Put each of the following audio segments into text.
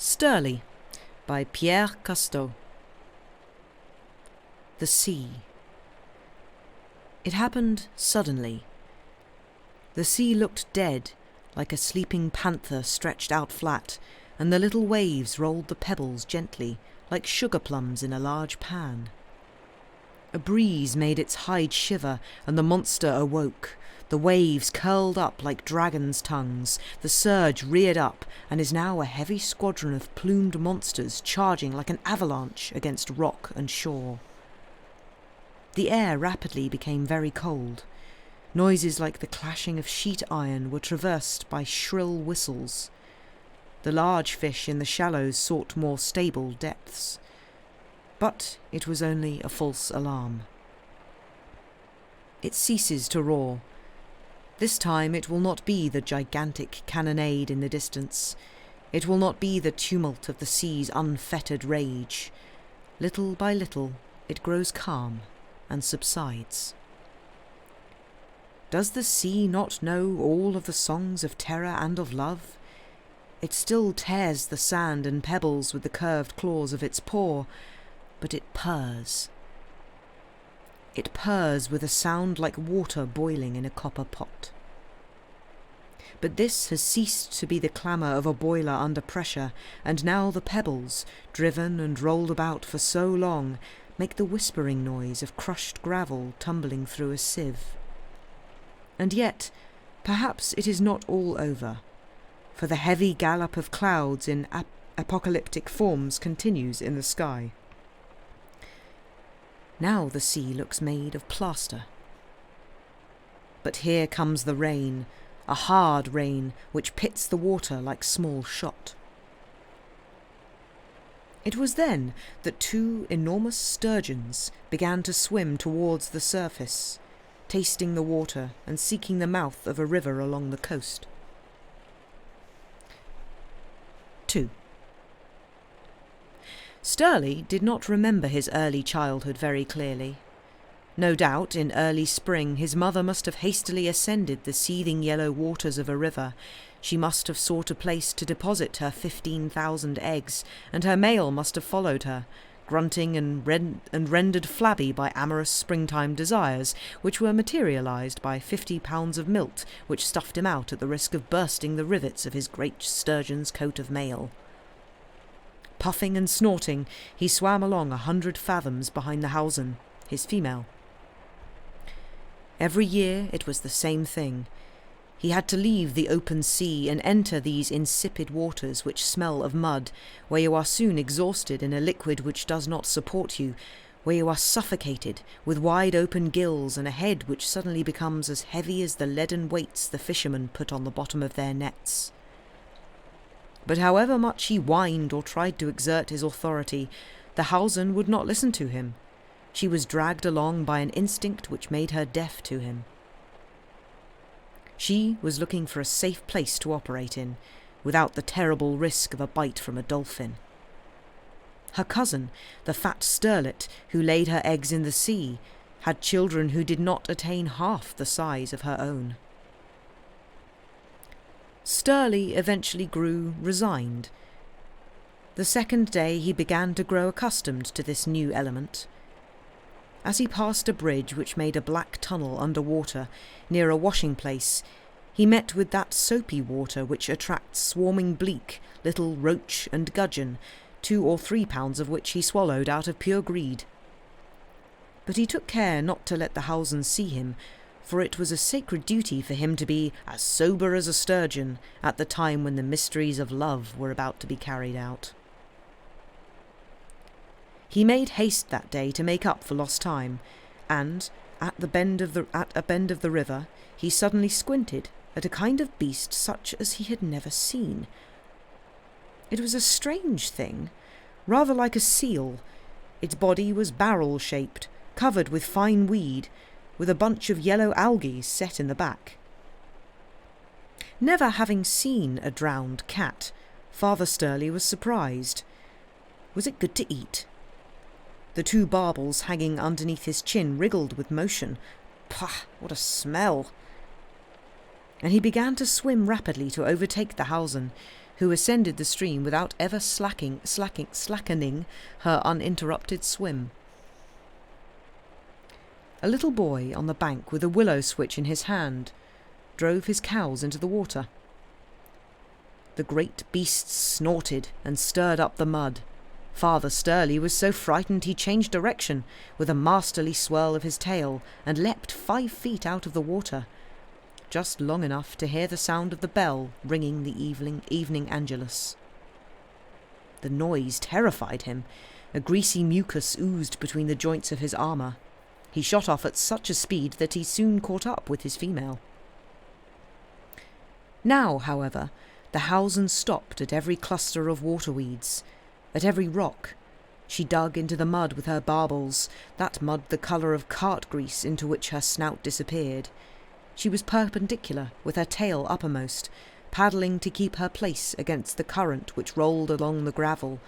Sturly by Pierre Custot. The sea. It happened suddenly. The sea looked dead, like a sleeping panther stretched out flat, and the little waves rolled the pebbles gently, like sugar plums in a large pan. A breeze made its hide shiver, and the monster awoke. The waves curled up like dragons' tongues, the surge reared up, and is now a heavy squadron of plumed monsters charging like an avalanche against rock and shore. The air rapidly became very cold. Noises like the clashing of sheet iron were traversed by shrill whistles. The large fish in the shallows sought more stable depths. But it was only a false alarm. It ceases to roar. This time it will not be the gigantic cannonade in the distance. It will not be the tumult of the sea's unfettered rage. Little by little it grows calm and subsides. Does the sea not know all of the songs of terror and of love? It still tears the sand and pebbles with the curved claws of its paw, but it purrs. It purrs with a sound like water boiling in a copper pot. But this has ceased to be the clamour of a boiler under pressure, and now the pebbles, driven and rolled about for so long, make the whispering noise of crushed gravel tumbling through a sieve. And yet, perhaps it is not all over, for the heavy gallop of clouds in apocalyptic forms continues in the sky. Now the sea looks made of plaster. But here comes the rain, a hard rain which pits the water like small shot. It was then that two enormous sturgeons began to swim towards the surface, tasting the water and seeking the mouth of a river along the coast. 2. Sturly did not remember his early childhood very clearly. No doubt, in early spring, his mother must have hastily ascended the seething yellow waters of a river. She must have sought a place to deposit her 15,000 eggs, and her male must have followed her, grunting and rendered flabby by amorous springtime desires, which were materialized by 50 pounds of milk, which stuffed him out at the risk of bursting the rivets of his great sturgeon's coat of mail. Puffing and snorting, he swam along 100 fathoms behind the hausen, his female. Every year it was the same thing. He had to leave the open sea and enter these insipid waters which smell of mud, where you are soon exhausted in a liquid which does not support you, where you are suffocated, with wide open gills and a head which suddenly becomes as heavy as the leaden weights the fishermen put on the bottom of their nets. But however much he whined or tried to exert his authority, the hausen would not listen to him. She was dragged along by an instinct which made her deaf to him. She was looking for a safe place to operate in, without the terrible risk of a bite from a dolphin. Her cousin, the fat sterlet who laid her eggs in the sea, had children who did not attain half the size of her own. Sturly eventually grew resigned. The second day he began to grow accustomed to this new element. As he passed a bridge which made a black tunnel under water near a washing place, he met with that soapy water which attracts swarming bleak, little roach and gudgeon, 2 or 3 pounds of which he swallowed out of pure greed. But he took care not to let the hausen see him, for it was a sacred duty for him to be as sober as a sturgeon at the time when the mysteries of love were about to be carried out. He made haste that day to make up for lost time, and, at a bend of the river, he suddenly squinted at a kind of beast such as he had never seen. It was a strange thing, rather like a seal. Its body was barrel-shaped, covered with fine weed, with a bunch of yellow algae set in the back. Never having seen a drowned cat, Father Sturly was surprised. Was it good to eat? The 2 barbels hanging underneath his chin wriggled with motion. Pah, what a smell! And he began to swim rapidly to overtake the hausen, who ascended the stream without ever slackening her uninterrupted swim. A little boy on the bank with a willow switch in his hand drove his cows into the water. The great beasts snorted and stirred up the mud. Father Sturly was so frightened he changed direction with a masterly swirl of his tail and leapt 5 feet out of the water, just long enough to hear the sound of the bell ringing the evening Angelus. The noise terrified him. A greasy mucus oozed between the joints of his armour. He shot off at such a speed that he soon caught up with his female. Now, however, the Hausen stopped at every cluster of waterweeds, at every rock. She dug into the mud with her barbels, that mud the colour of cart grease into which her snout disappeared. She was perpendicular, with her tail uppermost, paddling to keep her place against the current which rolled along the gravel,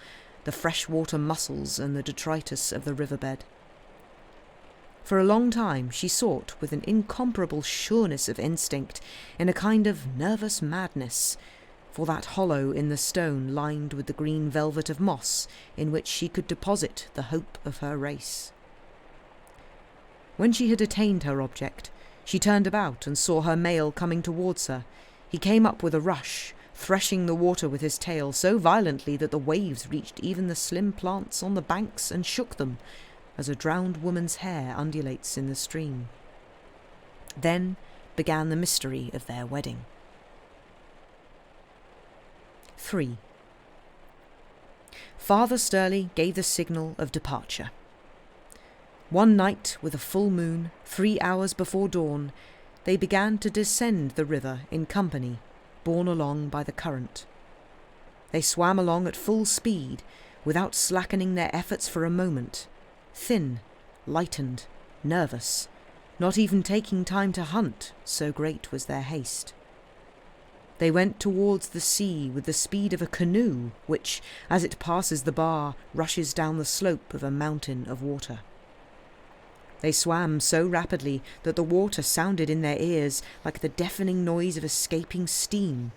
the freshwater mussels and the detritus of the riverbed. For a long time she sought, with an incomparable sureness of instinct, in a kind of nervous madness, for that hollow in the stone lined with the green velvet of moss in which she could deposit the hope of her race. When she had attained her object, she turned about and saw her male coming towards her. He came up with a rush, threshing the water with his tail so violently that the waves reached even the slim plants on the banks and shook them, as a drowned woman's hair undulates in the stream. Then began the mystery of their wedding. 3. Father Sturly gave the signal of departure. One night, with a full moon, 3 hours before dawn, they began to descend the river in company, borne along by the current. They swam along at full speed, without slackening their efforts for a moment, thin, lightened, nervous, not even taking time to hunt, so great was their haste. They went towards the sea with the speed of a canoe which, as it passes the bar, rushes down the slope of a mountain of water. They swam so rapidly that the water sounded in their ears like the deafening noise of escaping steam.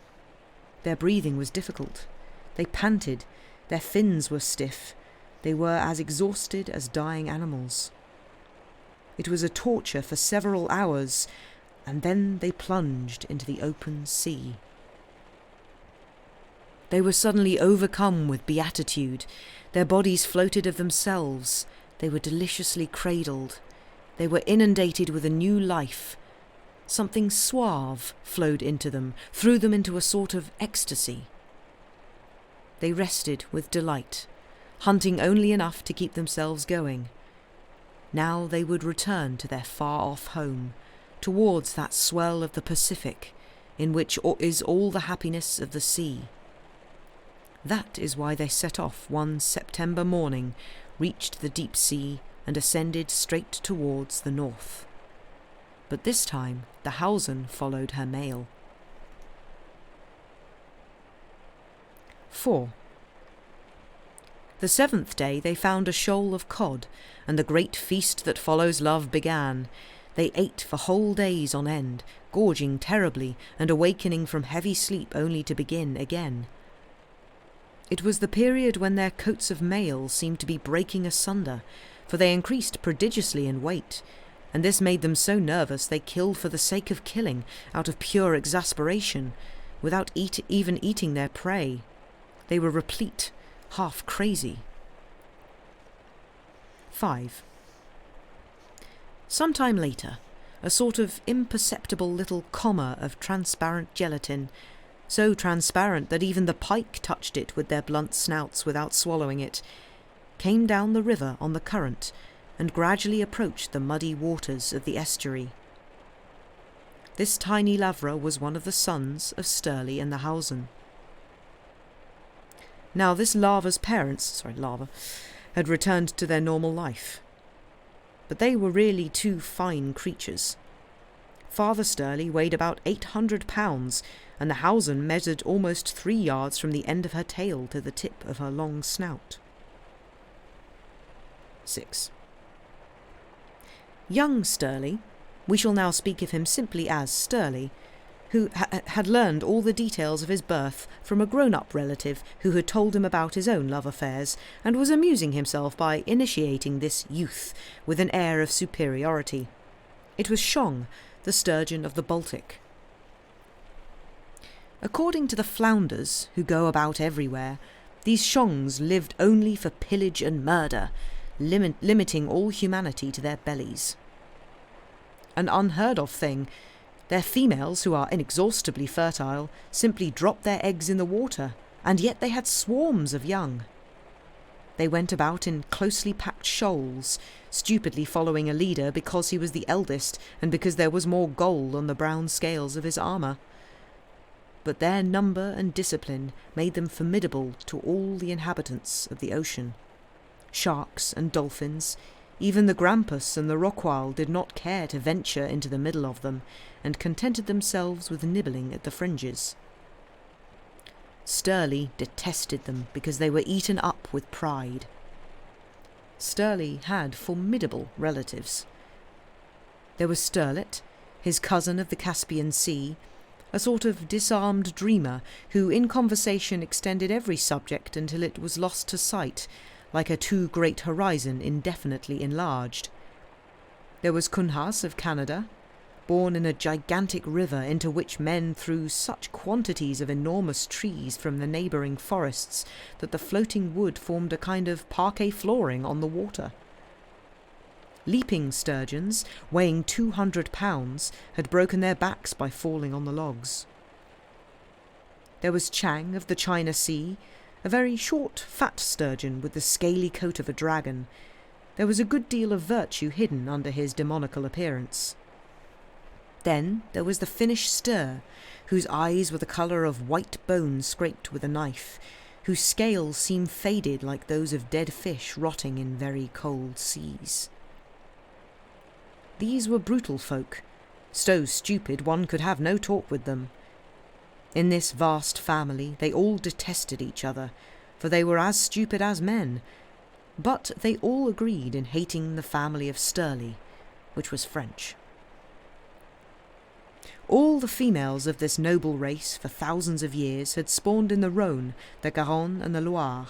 Their breathing was difficult. They panted. Their fins were stiff. They were as exhausted as dying animals. It was a torture for several hours, and then they plunged into the open sea. They were suddenly overcome with beatitude. Their bodies floated of themselves. They were deliciously cradled. They were inundated with a new life. Something suave flowed into them, threw them into a sort of ecstasy. They rested with delight, hunting only enough to keep themselves going. Now they would return to their far-off home, towards that swell of the Pacific, in which is all the happiness of the sea. That is why they set off one September morning, reached the deep sea, and ascended straight towards the north. But this time the Hausen followed her male. 4. The 7th day they found a shoal of cod, and the great feast that follows love began. They ate for whole days on end, gorging terribly and awakening from heavy sleep only to begin again. It was the period when their coats of mail seemed to be breaking asunder, for they increased prodigiously in weight, and this made them so nervous they killed for the sake of killing, out of pure exasperation, without even eating their prey. They were replete, half crazy. 5. Some time later, a sort of imperceptible little comma of transparent gelatin, so transparent that even the pike touched it with their blunt snouts without swallowing it, came down the river on the current and gradually approached the muddy waters of the estuary. This tiny lavra was one of the sons of Sturly and the Hausen. Now this lava's parents, had returned to their normal life. But they were really 2 fine creatures. Father Sturly weighed about 800 pounds, and the Hausen measured almost 3 yards from the end of her tail to the tip of her long snout. 6. Young Sturly, we shall now speak of him simply as Sturly, who had learned all the details of his birth from a grown-up relative who had told him about his own love affairs and was amusing himself by initiating this youth with an air of superiority. It was Shong, the sturgeon of the Baltic. According to the flounders who go about everywhere, these Shongs lived only for pillage and murder, limiting all humanity to their bellies. An unheard of thing, their females, who are inexhaustibly fertile, simply dropped their eggs in the water, and yet they had swarms of young. They went about in closely packed shoals, stupidly following a leader because he was the eldest and because there was more gold on the brown scales of his armour. But their number and discipline made them formidable to all the inhabitants of the ocean. Sharks and dolphins, even the grampus and the rockwhile did not care to venture into the middle of them, and contented themselves with nibbling at the fringes. Sturly detested them because they were eaten up with pride. Sturly had formidable relatives. There was Sterlet, his cousin of the Caspian Sea, a sort of disarmed dreamer who in conversation extended every subject until it was lost to sight, like a too great horizon indefinitely enlarged. There was Kunhas of Canada, born in a gigantic river into which men threw such quantities of enormous trees from the neighbouring forests that the floating wood formed a kind of parquet flooring on the water. Leaping sturgeons, weighing 200 pounds, had broken their backs by falling on the logs. There was Chang of the China Sea, a very short, fat sturgeon with the scaly coat of a dragon. There was a good deal of virtue hidden under his demoniacal appearance. Then there was the Finnish Stur, whose eyes were the colour of white bone scraped with a knife, whose scales seemed faded like those of dead fish rotting in very cold seas. These were brutal folk, so stupid one could have no talk with them. In this vast family they all detested each other, for they were as stupid as men, but they all agreed in hating the family of Sturly, which was French. All the females of this noble race for thousands of years had spawned in the Rhône, the Garonne and the Loire.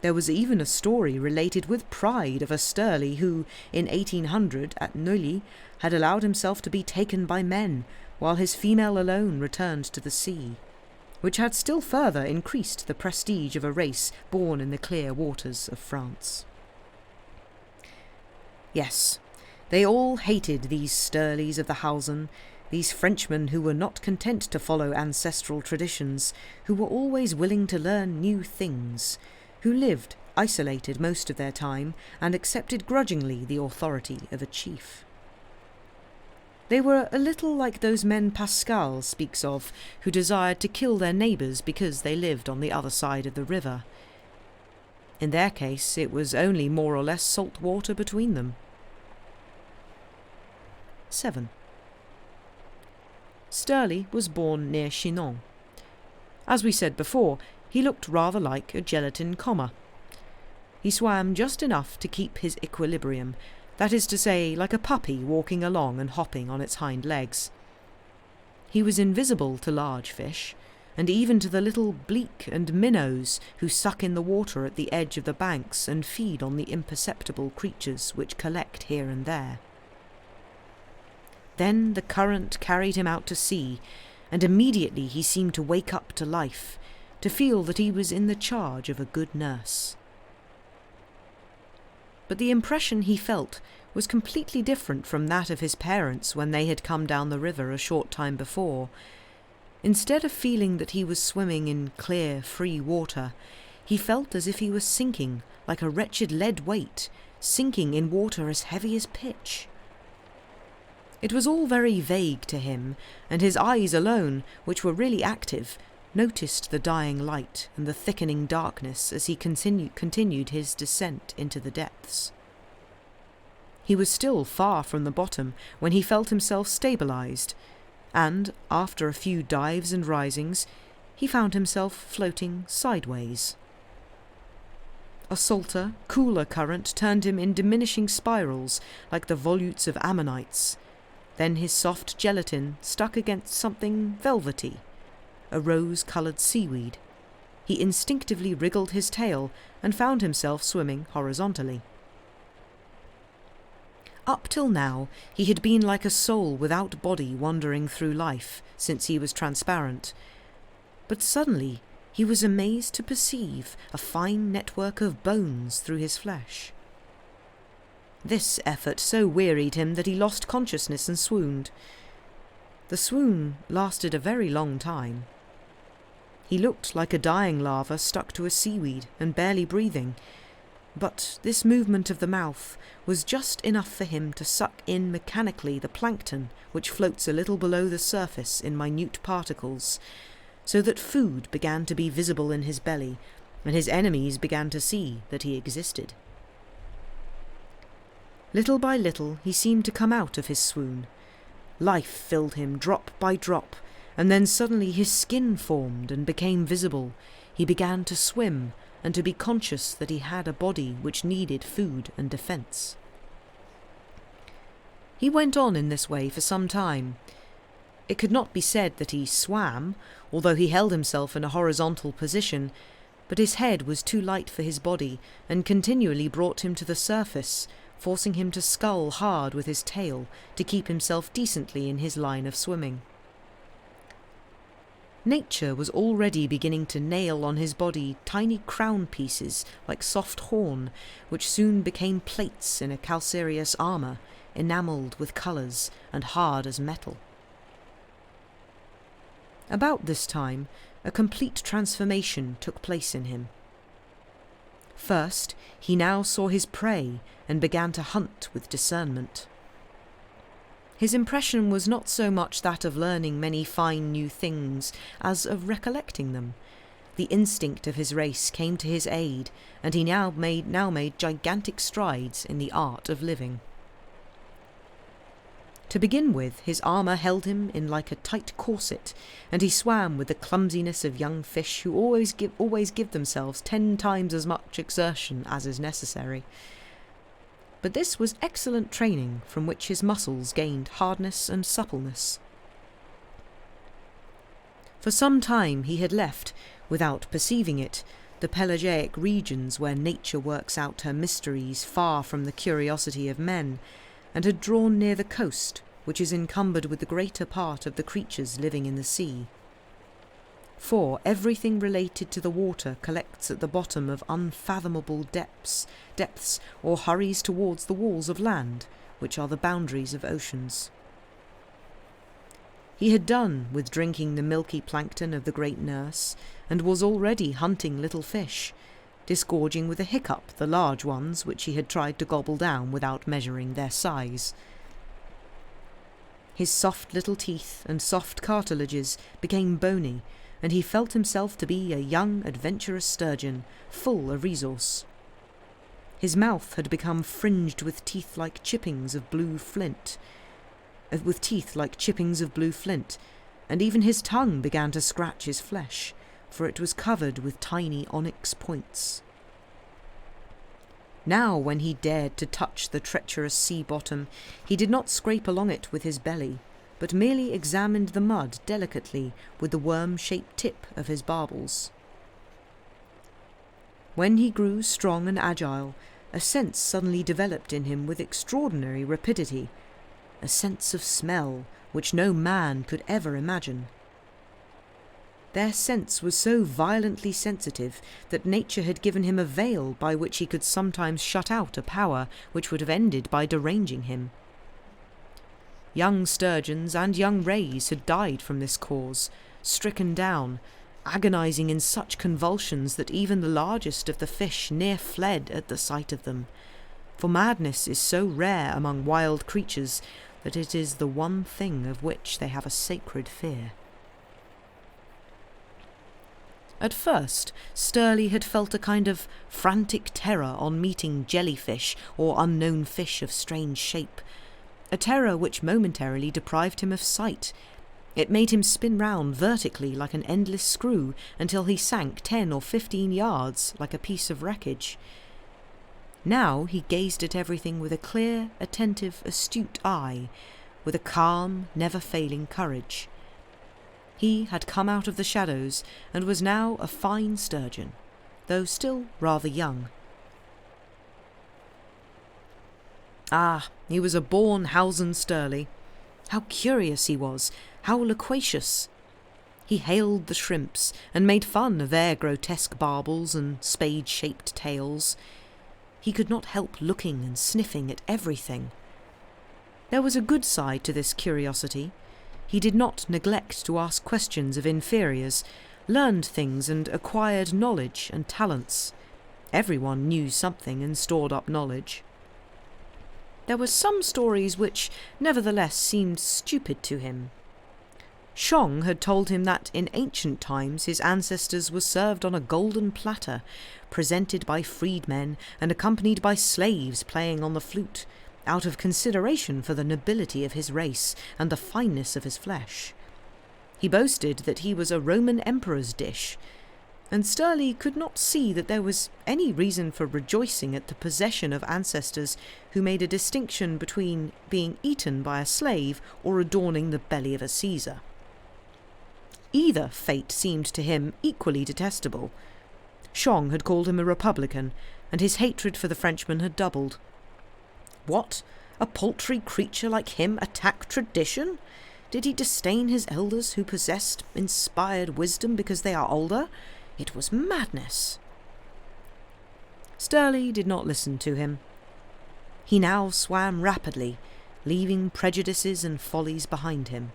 There was even a story related with pride of a Sturly who, in 1800, at Neuilly, had allowed himself to be taken by men, while his female alone returned to the sea, which had still further increased the prestige of a race born in the clear waters of France. Yes, they all hated these Sturlies of the Hausen, these Frenchmen who were not content to follow ancestral traditions, who were always willing to learn new things, who lived isolated most of their time and accepted grudgingly the authority of a chief. They were a little like those men Pascal speaks of, who desired to kill their neighbours because they lived on the other side of the river. In their case, it was only more or less salt water between them. 7. Sturly was born near Chinon. As we said before, he looked rather like a gelatin comma. He swam just enough to keep his equilibrium, that is to say, like a puppy walking along and hopping on its hind legs. He was invisible to large fish, and even to the little bleak and minnows who suck in the water at the edge of the banks and feed on the imperceptible creatures which collect here and there. Then the current carried him out to sea, and immediately he seemed to wake up to life, to feel that he was in the charge of a good nurse. But the impression he felt was completely different from that of his parents when they had come down the river a short time before. Instead of feeling that he was swimming in clear, free water, he felt as if he was sinking like a wretched lead weight, sinking in water as heavy as pitch. It was all very vague to him, and his eyes alone, which were really active, noticed the dying light and the thickening darkness as he continued his descent into the depths. He was still far from the bottom when he felt himself stabilized, and, after a few dives and risings, he found himself floating sideways. A salter, cooler current turned him in diminishing spirals like the volutes of ammonites, Then his soft gelatin stuck against something velvety, a rose-coloured seaweed. He instinctively wriggled his tail and found himself swimming horizontally. Up till now, he had been like a soul without body wandering through life, since he was transparent. But suddenly he was amazed to perceive a fine network of bones through his flesh. This effort so wearied him that he lost consciousness and swooned. The swoon lasted a very long time. He looked like a dying larva stuck to a seaweed and barely breathing, but this movement of the mouth was just enough for him to suck in mechanically the plankton which floats a little below the surface in minute particles, so that food began to be visible in his belly, and his enemies began to see that he existed. Little by little he seemed to come out of his swoon. Life filled him drop by drop, and then suddenly his skin formed and became visible. He began to swim, and to be conscious that he had a body which needed food and defence. He went on in this way for some time. It could not be said that he swam, although he held himself in a horizontal position, but his head was too light for his body, and continually brought him to the surface, forcing him to scull hard with his tail to keep himself decently in his line of swimming. Nature was already beginning to nail on his body tiny crown pieces like soft horn, which soon became plates in a calcareous armour, enamelled with colours and hard as metal. About this time, a complete transformation took place in him. First, he now saw his prey and began to hunt with discernment. His impression was not so much that of learning many fine new things as of recollecting them. The instinct of his race came to his aid, and he now made gigantic strides in the art of living. To begin with, his armour held him in like a tight corset, and he swam with the clumsiness of young fish who always give themselves 10 times as much exertion as is necessary. But this was excellent training from which his muscles gained hardness and suppleness. For some time he had left, without perceiving it, the pelagic regions where nature works out her mysteries far from the curiosity of men, and had drawn near the coast, which is encumbered with the greater part of the creatures living in the sea. For everything related to the water collects at the bottom of unfathomable depths, or hurries towards the walls of land, which are the boundaries of oceans. He had done with drinking the milky plankton of the great nurse, and was already hunting little fish, disgorging with a hiccup the large ones which he had tried to gobble down without measuring their size. His soft little teeth and soft cartilages became bony, and he felt himself to be a young adventurous sturgeon, full of resource. His mouth had become fringed with teeth like chippings of blue flint, and even his tongue began to scratch his flesh, for it was covered with tiny onyx points. Now, when he dared to touch the treacherous sea bottom, he did not scrape along it with his belly, but merely examined the mud delicately with the worm-shaped tip of his barbels. When he grew strong and agile, a sense suddenly developed in him with extraordinary rapidity, a sense of smell which no man could ever imagine. Their sense was so violently sensitive that nature had given him a veil by which he could sometimes shut out a power which would have ended by deranging him. Young sturgeons and young rays had died from this cause, stricken down, agonizing in such convulsions that even the largest of the fish near fled at the sight of them, for madness is so rare among wild creatures that it is the one thing of which they have a sacred fear. At first, Sturly had felt a kind of frantic terror on meeting jellyfish or unknown fish of strange shape, a terror which momentarily deprived him of sight. It made him spin round vertically like an endless screw until he sank 10 or 15 yards like a piece of wreckage. Now he gazed at everything with a clear, attentive, astute eye, with a calm, never-failing courage. He had come out of the shadows and was now a fine sturgeon, though still rather young. Ah, he was a born Howson Sturly. How curious he was, how loquacious. He hailed the shrimps and made fun of their grotesque barbels and spade-shaped tails. He could not help looking and sniffing at everything. There was a good side to this curiosity. He did not neglect to ask questions of inferiors, learned things and acquired knowledge and talents. Everyone knew something and stored up knowledge. There were some stories which nevertheless seemed stupid to him. Shong had told him that in ancient times his ancestors were served on a golden platter, presented by freedmen and accompanied by slaves playing on the flute, out of consideration for the nobility of his race and the fineness of his flesh. He boasted that he was a Roman emperor's dish, and Sturly could not see that there was any reason for rejoicing at the possession of ancestors who made a distinction between being eaten by a slave or adorning the belly of a Caesar. Either fate seemed to him equally detestable. Shong had called him a Republican, and his hatred for the Frenchman had doubled. What? A paltry creature like him attack tradition? Did he disdain his elders who possessed inspired wisdom because they are older? It was madness. Sturly did not listen to him. He now swam rapidly, leaving prejudices and follies behind him.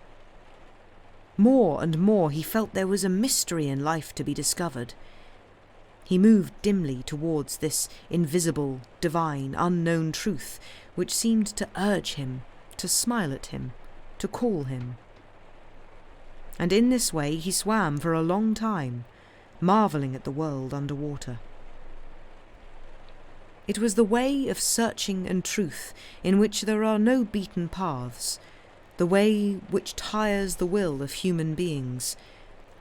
More and more he felt there was a mystery in life to be discovered. He moved dimly towards this invisible, divine, unknown truth, which seemed to urge him, to smile at him, to call him. And in this way he swam for a long time, marvelling at the world under water. It was the way of searching and truth, in which there are no beaten paths, the way which tires the will of human beings,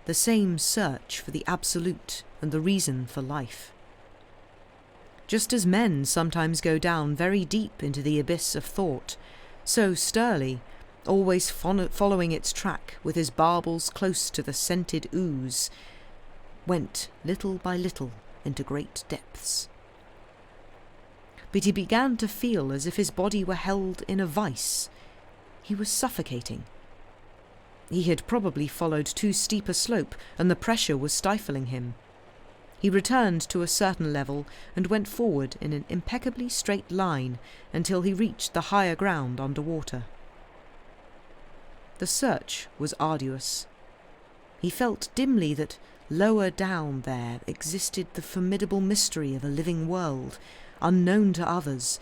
the same search for the absolute and the reason for life. Just as men sometimes go down very deep into the abyss of thought, so Sturly, always following its track with his barbels close to the scented ooze, went little by little into great depths. But he began to feel as if his body were held in a vice. He was suffocating. He had probably followed too steep a slope, and the pressure was stifling him. He returned to a certain level and went forward in an impeccably straight line until he reached the higher ground under water. The search was arduous. He felt dimly that lower down there existed the formidable mystery of a living world, unknown to others,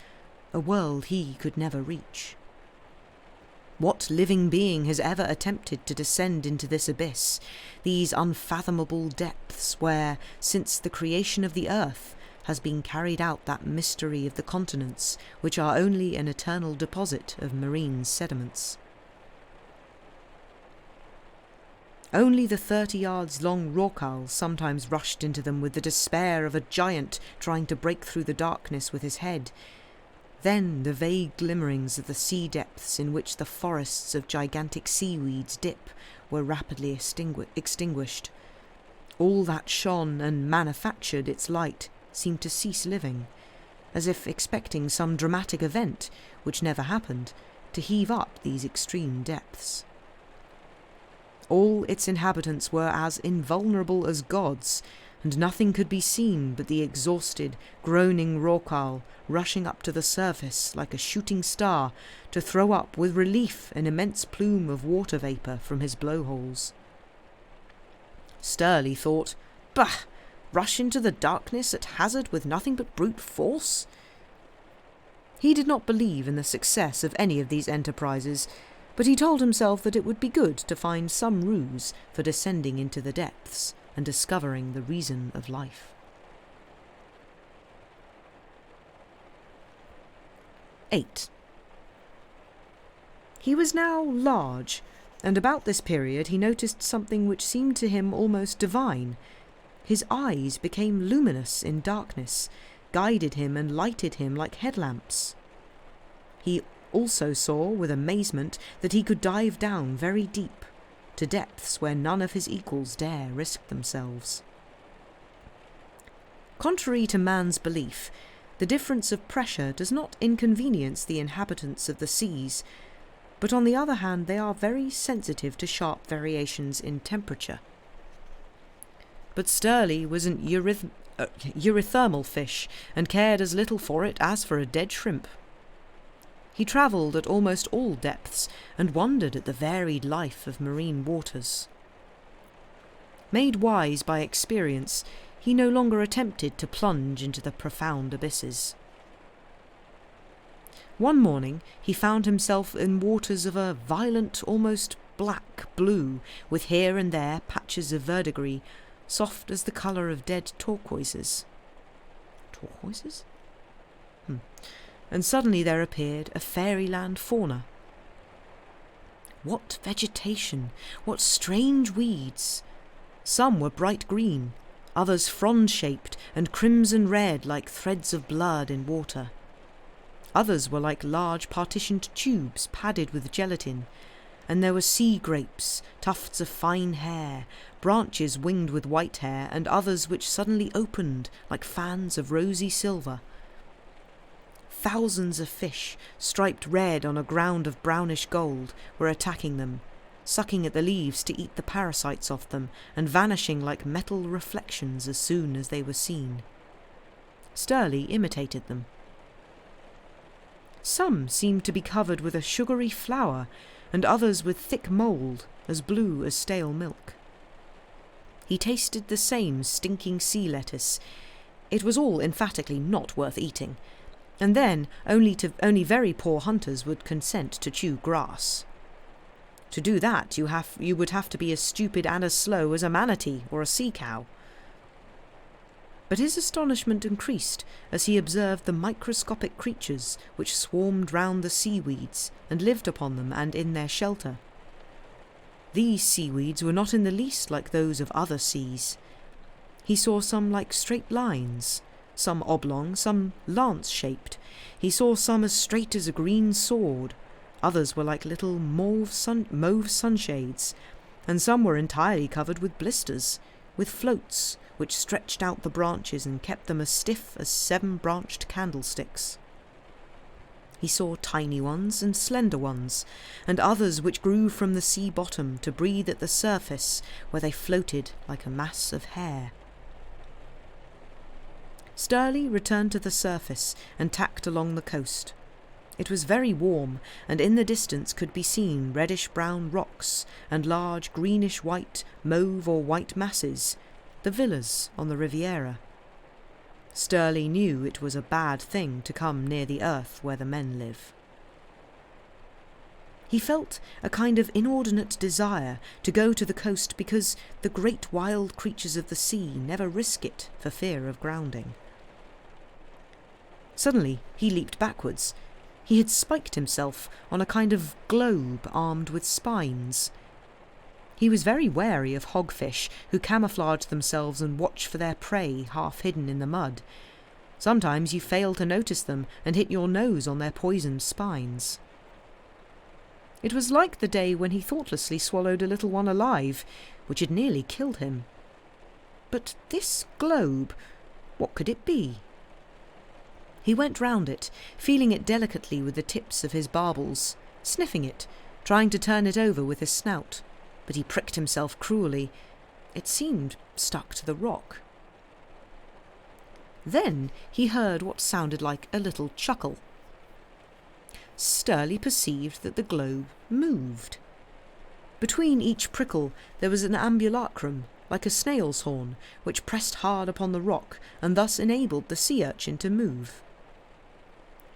a world he could never reach. What living being has ever attempted to descend into this abyss, these unfathomable depths where, since the creation of the earth, has been carried out that mystery of the continents, which are only an eternal deposit of marine sediments? Only the 30 yards long rorqual sometimes rushed into them with the despair of a giant trying to break through the darkness with his head. Then the vague glimmerings of the sea depths in which the forests of gigantic seaweeds dip were rapidly extinguished. All that shone and manufactured its light seemed to cease living, as if expecting some dramatic event, which never happened, to heave up these extreme depths. All its inhabitants were as invulnerable as gods, and nothing could be seen but the exhausted, groaning rorqual rushing up to the surface like a shooting star to throw up with relief an immense plume of water vapour from his blowholes. Sturly thought, "Bah! Rush into the darkness at hazard with nothing but brute force?" He did not believe in the success of any of these enterprises, but he told himself that it would be good to find some ruse for descending into the depths and discovering the reason of life. 8. He was now large, and about this period he noticed something which seemed to him almost divine. His eyes became luminous in darkness, guided him and lighted him like headlamps. He also saw with amazement that he could dive down very deep, to depths where none of his equals dare risk themselves. Contrary to man's belief, the difference of pressure does not inconvenience the inhabitants of the seas, but on the other hand they are very sensitive to sharp variations in temperature. But Sturly was an euthermal fish, and cared as little for it as for a dead shrimp. He travelled at almost all depths, and wondered at the varied life of marine waters. Made wise by experience, he no longer attempted to plunge into the profound abysses. One morning he found himself in waters of a violent, almost black blue, with here and there patches of verdigris, soft as the colour of dead turquoises. Turquoises? And suddenly there appeared a fairyland fauna. What vegetation! What strange weeds! Some were bright green, others frond-shaped and crimson-red like threads of blood in water. Others were like large partitioned tubes padded with gelatin, and there were sea grapes, tufts of fine hair, branches winged with white hair, and others which suddenly opened like fans of rosy silver. Thousands of fish, striped red on a ground of brownish gold, were attacking them, sucking at the leaves to eat the parasites off them, and vanishing like metal reflections as soon as they were seen. Sturly imitated them. Some seemed to be covered with a sugary flour, and others with thick mould, as blue as stale milk. He tasted the same stinking sea lettuce. It was all emphatically not worth eating, and then only very poor hunters would consent to chew grass. To do that you would have to be as stupid and as slow as a manatee or a sea cow. But his astonishment increased as he observed the microscopic creatures which swarmed round the seaweeds and lived upon them and in their shelter. These seaweeds were not in the least like those of other seas. He saw some like straight lines, some oblong, some lance-shaped. He saw some as straight as a green sword, others were like little mauve sunshades, and some were entirely covered with blisters, with floats which stretched out the branches and kept them as stiff as 7-branched candlesticks. He saw tiny ones and slender ones, and others which grew from the sea bottom to breathe at the surface, where they floated like a mass of hair. Sturly returned to the surface and tacked along the coast. It was very warm, and in the distance could be seen reddish-brown rocks and large greenish-white, mauve or white masses, the villas on the Riviera. Sturly knew it was a bad thing to come near the earth where the men live. He felt a kind of inordinate desire to go to the coast because the great wild creatures of the sea never risk it for fear of grounding. Suddenly he leaped backwards. He had spiked himself on a kind of globe armed with spines. He was very wary of hogfish, who camouflage themselves and watch for their prey half hidden in the mud. Sometimes you fail to notice them and hit your nose on their poisoned spines. It was like the day when he thoughtlessly swallowed a little one alive, which had nearly killed him. But this globe, what could it be? He went round it, feeling it delicately with the tips of his barbels, sniffing it, trying to turn it over with his snout, but he pricked himself cruelly. It seemed stuck to the rock. Then he heard what sounded like a little chuckle. Sturly perceived that the globe moved. Between each prickle there was an ambulacrum, like a snail's horn, which pressed hard upon the rock and thus enabled the sea urchin to move.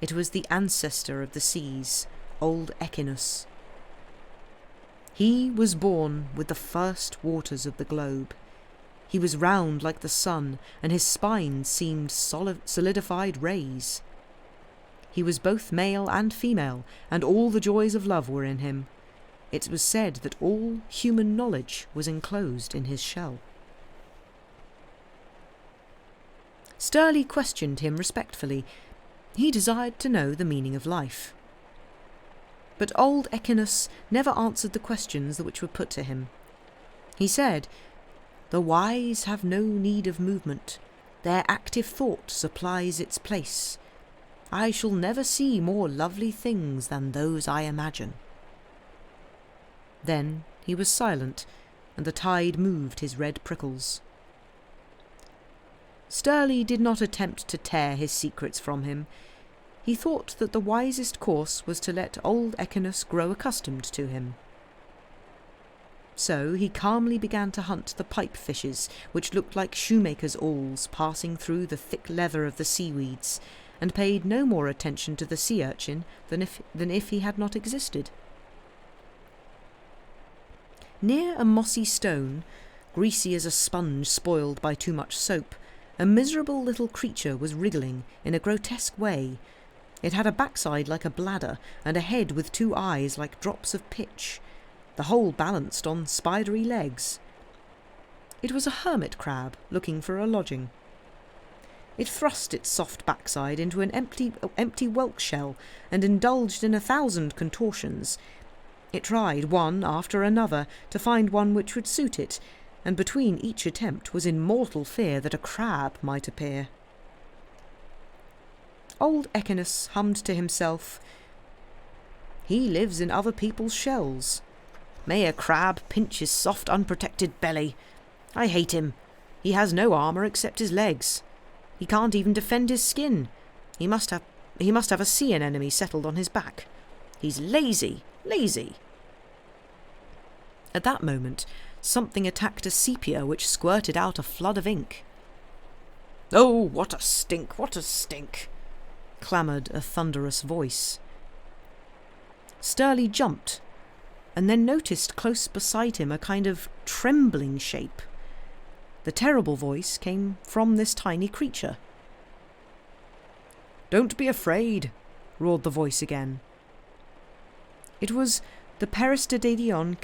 It was the ancestor of the seas, old Echinus. He was born with the first waters of the globe. He was round like the sun, and his spines seemed solidified rays. He was both male and female, and all the joys of love were in him. It was said that all human knowledge was enclosed in his shell. Sturly questioned him respectfully. He desired to know the meaning of life. But old Echinus never answered the questions which were put to him. He said, "The wise have no need of movement. Their active thought supplies its place. I shall never see more lovely things than those I imagine." Then he was silent, and the tide moved his red prickles. Sturly did not attempt to tear his secrets from him. He thought that the wisest course was to let old Echinus grow accustomed to him. So he calmly began to hunt the pipe fishes, which looked like shoemakers' awls passing through the thick leather of the seaweeds, and paid no more attention to the sea urchin than if he had not existed. Near a mossy stone, greasy as a sponge spoiled by too much soap, a miserable little creature was wriggling in a grotesque way. It had a backside like a bladder, and a head with 2 eyes like drops of pitch, the whole balanced on spidery legs. It was a hermit crab looking for a lodging. It thrust its soft backside into an empty whelk shell and indulged in 1,000 contortions. It tried one after another to find one which would suit it, and between each attempt was in mortal fear that a crab might appear. Old Echinus hummed to himself, "He lives in other people's shells. May a crab pinch his soft, unprotected belly. I hate him. He has no armour except his legs. He can't even defend his skin. He must have a sea anemone settled on his back. He's lazy, lazy." At that moment, something attacked a sepia which squirted out a flood of ink. "Oh, what a stink, what a stink!" clamoured a thunderous voice. Sturly jumped, and then noticed close beside him a kind of trembling shape. The terrible voice came from this tiny creature. "Don't be afraid," roared the voice again. It was the Peristadidion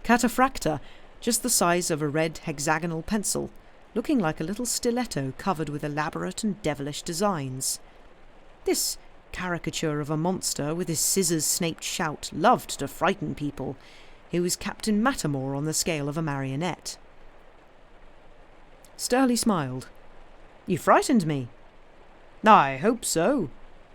cataphracta, just the size of a red hexagonal pencil, looking like a little stiletto covered with elaborate and devilish designs. This caricature of a monster with his scissors-snaped shout loved to frighten people. He was Captain Matamore on the scale of a marionette. Sturly smiled. "You frightened me." "I hope so,"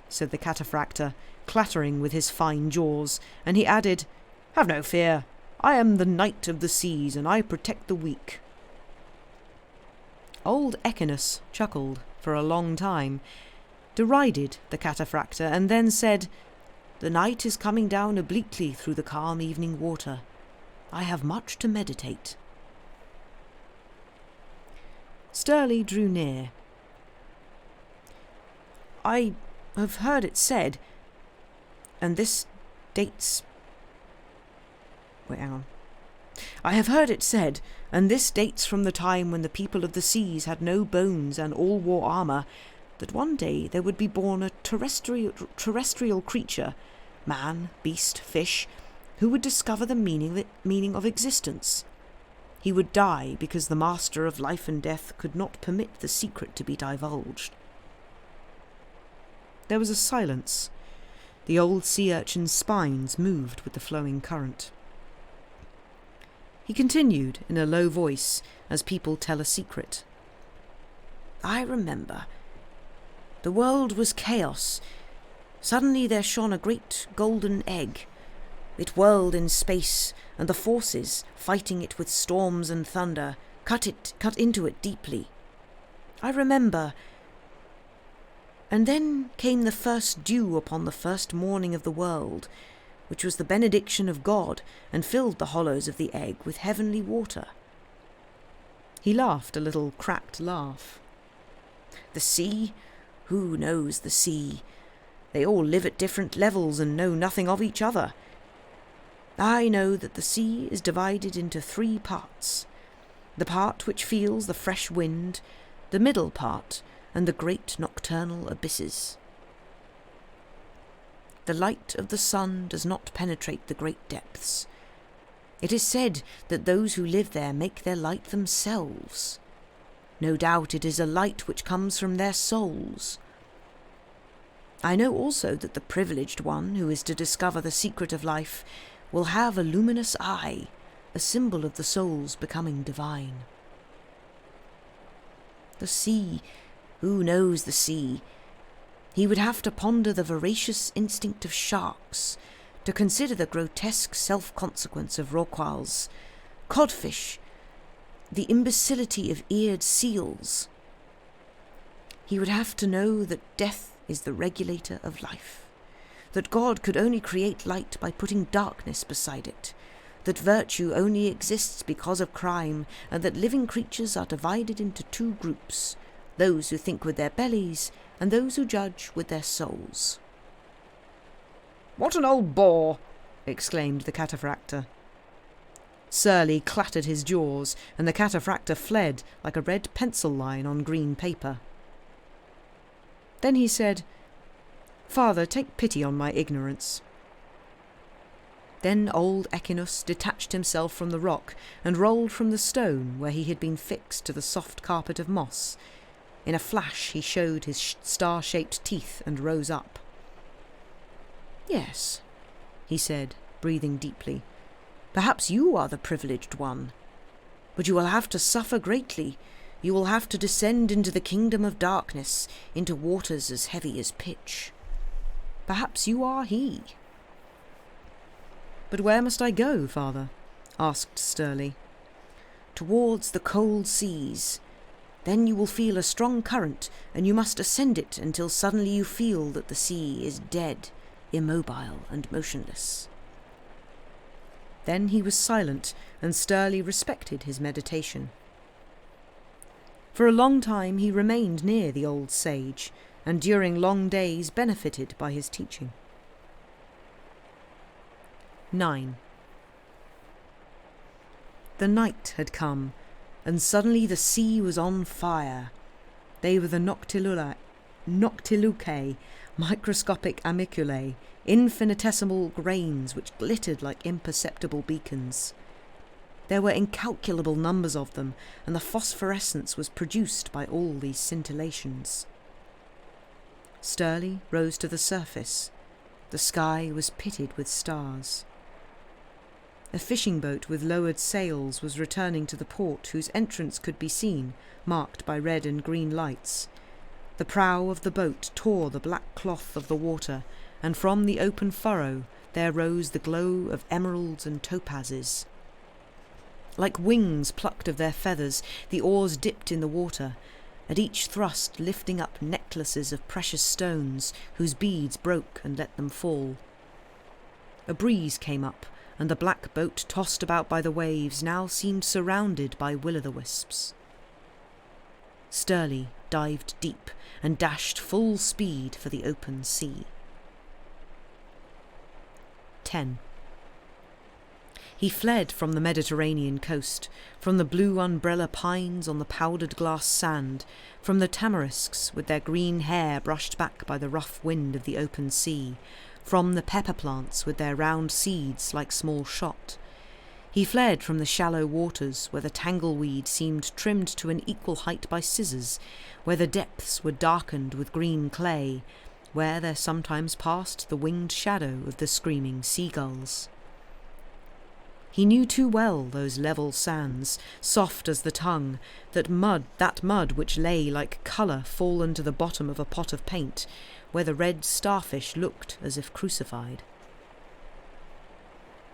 said the cataphracta, clattering with his fine jaws, and he added, "Have no fear. I am the Knight of the Seas, and I protect the weak." Old Echinus chuckled for a long time, derided the cataphracta, and then said, "The night is coming down obliquely through the calm evening water. I have much to meditate." Sturly drew near. "I have heard it said, and this dates... Wait, hang on. I have heard it said, and this dates from the time when the people of the seas had no bones and all wore armour, that one day there would be born a terrestrial creature, man, beast, fish, who would discover the meaning of existence. He would die because the master of life and death could not permit the secret to be divulged." There was a silence. The old sea urchin's spines moved with the flowing current. He continued in a low voice, as people tell a secret. "I remember. The world was chaos. Suddenly there shone a great golden egg. It whirled in space, and the forces, fighting it with storms and thunder, cut into it deeply. I remember. And then came the first dew upon the first morning of the world, which was the benediction of God, and filled the hollows of the egg with heavenly water." He laughed a little cracked laugh. "The sea? Who knows the sea? They all live at different levels and know nothing of each other. I know that the sea is divided into 3 parts. The part which feels the fresh wind, the middle part, and the great nocturnal abysses. The light of the sun does not penetrate the great depths. It is said that those who live there make their light themselves. No doubt it is a light which comes from their souls. I know also that the privileged one who is to discover the secret of life will have a luminous eye, a symbol of the soul's becoming divine. The sea, who knows the sea? He would have to ponder the voracious instinct of sharks, to consider the grotesque self-consequence of rorquals, codfish, the imbecility of eared seals. He would have to know that death is the regulator of life, that God could only create light by putting darkness beside it, that virtue only exists because of crime, and that living creatures are divided into two groups, those who think with their bellies and those who judge with their souls. "What an old bore!" exclaimed the cataphractor. Sturly clattered his jaws, and the cataphractor fled like a red pencil line on green paper. Then he said, "Father, take pity on my ignorance." Then old Echinus detached himself from the rock and rolled from the stone where he had been fixed to the soft carpet of moss. In a flash he showed his star-shaped teeth and rose up. "Yes," he said, breathing deeply, "perhaps you are the privileged one. But you will have to suffer greatly. You will have to descend into the kingdom of darkness, into waters as heavy as pitch. Perhaps you are he." "But where must I go, father?" asked Sturly. "Towards the cold seas. Then you will feel a strong current, and you must ascend it until suddenly you feel that the sea is dead, immobile and motionless." Then he was silent, and Sturly respected his meditation. For a long time he remained near the old sage, and during long days benefited by his teaching. 9. The night had come, and suddenly the sea was on fire. They were the noctilucae, microscopic amiculae, infinitesimal grains which glittered like imperceptible beacons. There were incalculable numbers of them, and the phosphorescence was produced by all these scintillations. Sturly rose to the surface. The sky was pitted with stars. A fishing boat with lowered sails was returning to the port, whose entrance could be seen, marked by red and green lights. The prow of the boat tore the black cloth of the water, and from the open furrow there rose the glow of emeralds and topazes. Like wings plucked of their feathers, the oars dipped in the water, at each thrust lifting up necklaces of precious stones, whose beads broke and let them fall. A breeze came up, and the black boat, tossed about by the waves, now seemed surrounded by will-o'-the-wisps. Sturly dived deep and dashed full speed for the open sea. 10. He fled from the Mediterranean coast, from the blue umbrella pines on the powdered glass sand, from the tamarisks with their green hair brushed back by the rough wind of the open sea, from the pepper plants with their round seeds like small shot. He fled from the shallow waters where the tangleweed seemed trimmed to an equal height by scissors, where the depths were darkened with green clay, where there sometimes passed the winged shadow of the screaming seagulls. He knew too well those level sands, soft as the tongue, that mud which lay like colour fallen to the bottom of a pot of paint, where the red starfish looked as if crucified.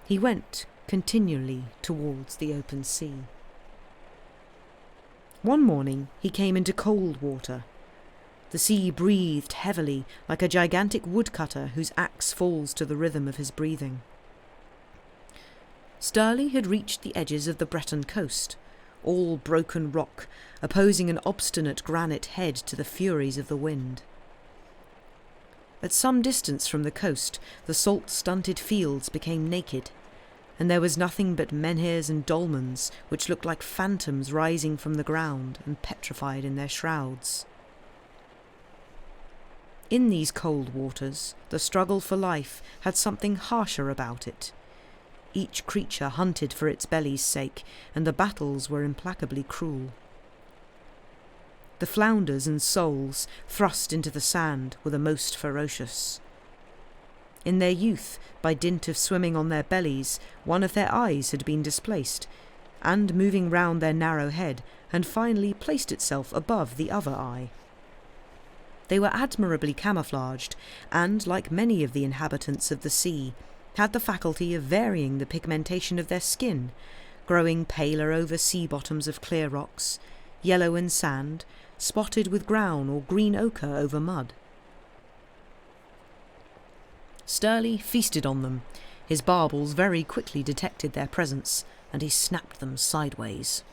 He went continually towards the open sea. One morning he came into cold water. The sea breathed heavily, like a gigantic woodcutter whose axe falls to the rhythm of his breathing. Sturly had reached the edges of the Breton coast, all broken rock, opposing an obstinate granite head to the furies of the wind. At some distance from the coast, the salt-stunted fields became naked, and there was nothing but menhirs and dolmens, which looked like phantoms rising from the ground and petrified in their shrouds. In these cold waters, the struggle for life had something harsher about it. Each creature hunted for its belly's sake, and the battles were implacably cruel. The flounders and soles, thrust into the sand, were the most ferocious. In their youth, by dint of swimming on their bellies, one of their eyes had been displaced, and moving round their narrow head, had finally placed itself above the other eye. They were admirably camouflaged, and, like many of the inhabitants of the sea, had the faculty of varying the pigmentation of their skin, growing paler over sea bottoms of clear rocks, yellow in sand, spotted with brown or green ochre over mud. Sturly feasted on them. His barbels very quickly detected their presence, and he snapped them sideways.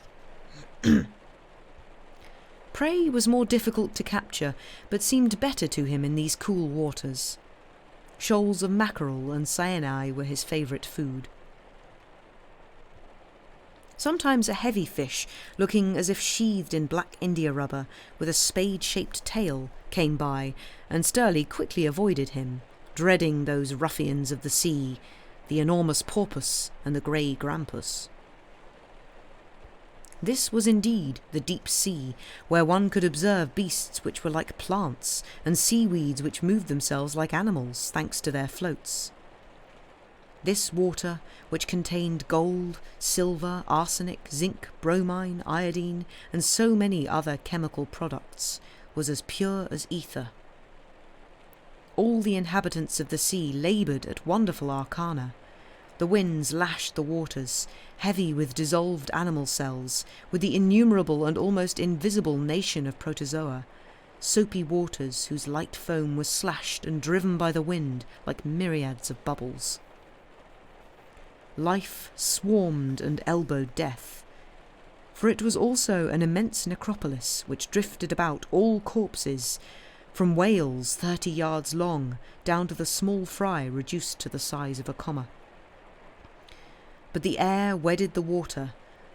Prey was more difficult to capture, but seemed better to him in these cool waters. Shoals of mackerel and cyanide were his favourite food. Sometimes a heavy fish, looking as if sheathed in black India rubber, with a spade-shaped tail, came by, and Sturly quickly avoided him, dreading those ruffians of the sea, the enormous porpoise and the grey grampus. This was indeed the deep sea, where one could observe beasts which were like plants, and seaweeds which moved themselves like animals, thanks to their floats. This water, which contained gold, silver, arsenic, zinc, bromine, iodine, and so many other chemical products, was as pure as ether. All the inhabitants of the sea laboured at wonderful arcana. The winds lashed the waters, heavy with dissolved animal cells, with the innumerable and almost invisible nation of protozoa, soapy waters whose light foam was slashed and driven by the wind like myriads of bubbles. Life swarmed and elbowed death, for it was also an immense necropolis which drifted about all corpses, from whales 30 yards long down to the small fry reduced to the size of a comma. But the air wedded the water,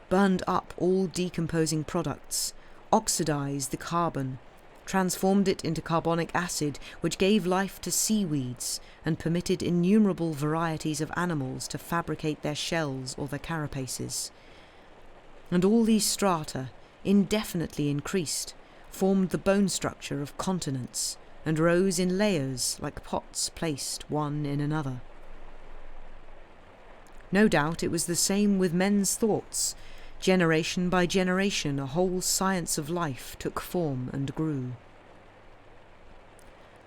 burned up all decomposing products, oxidized the carbon, transformed it into carbonic acid, which gave life to seaweeds and permitted innumerable varieties of animals to fabricate their shells or their carapaces. And all these strata, indefinitely increased, formed the bone structure of continents and rose in layers like pots placed one in another. No doubt it was the same with men's thoughts. Generation by generation a whole science of life took form and grew.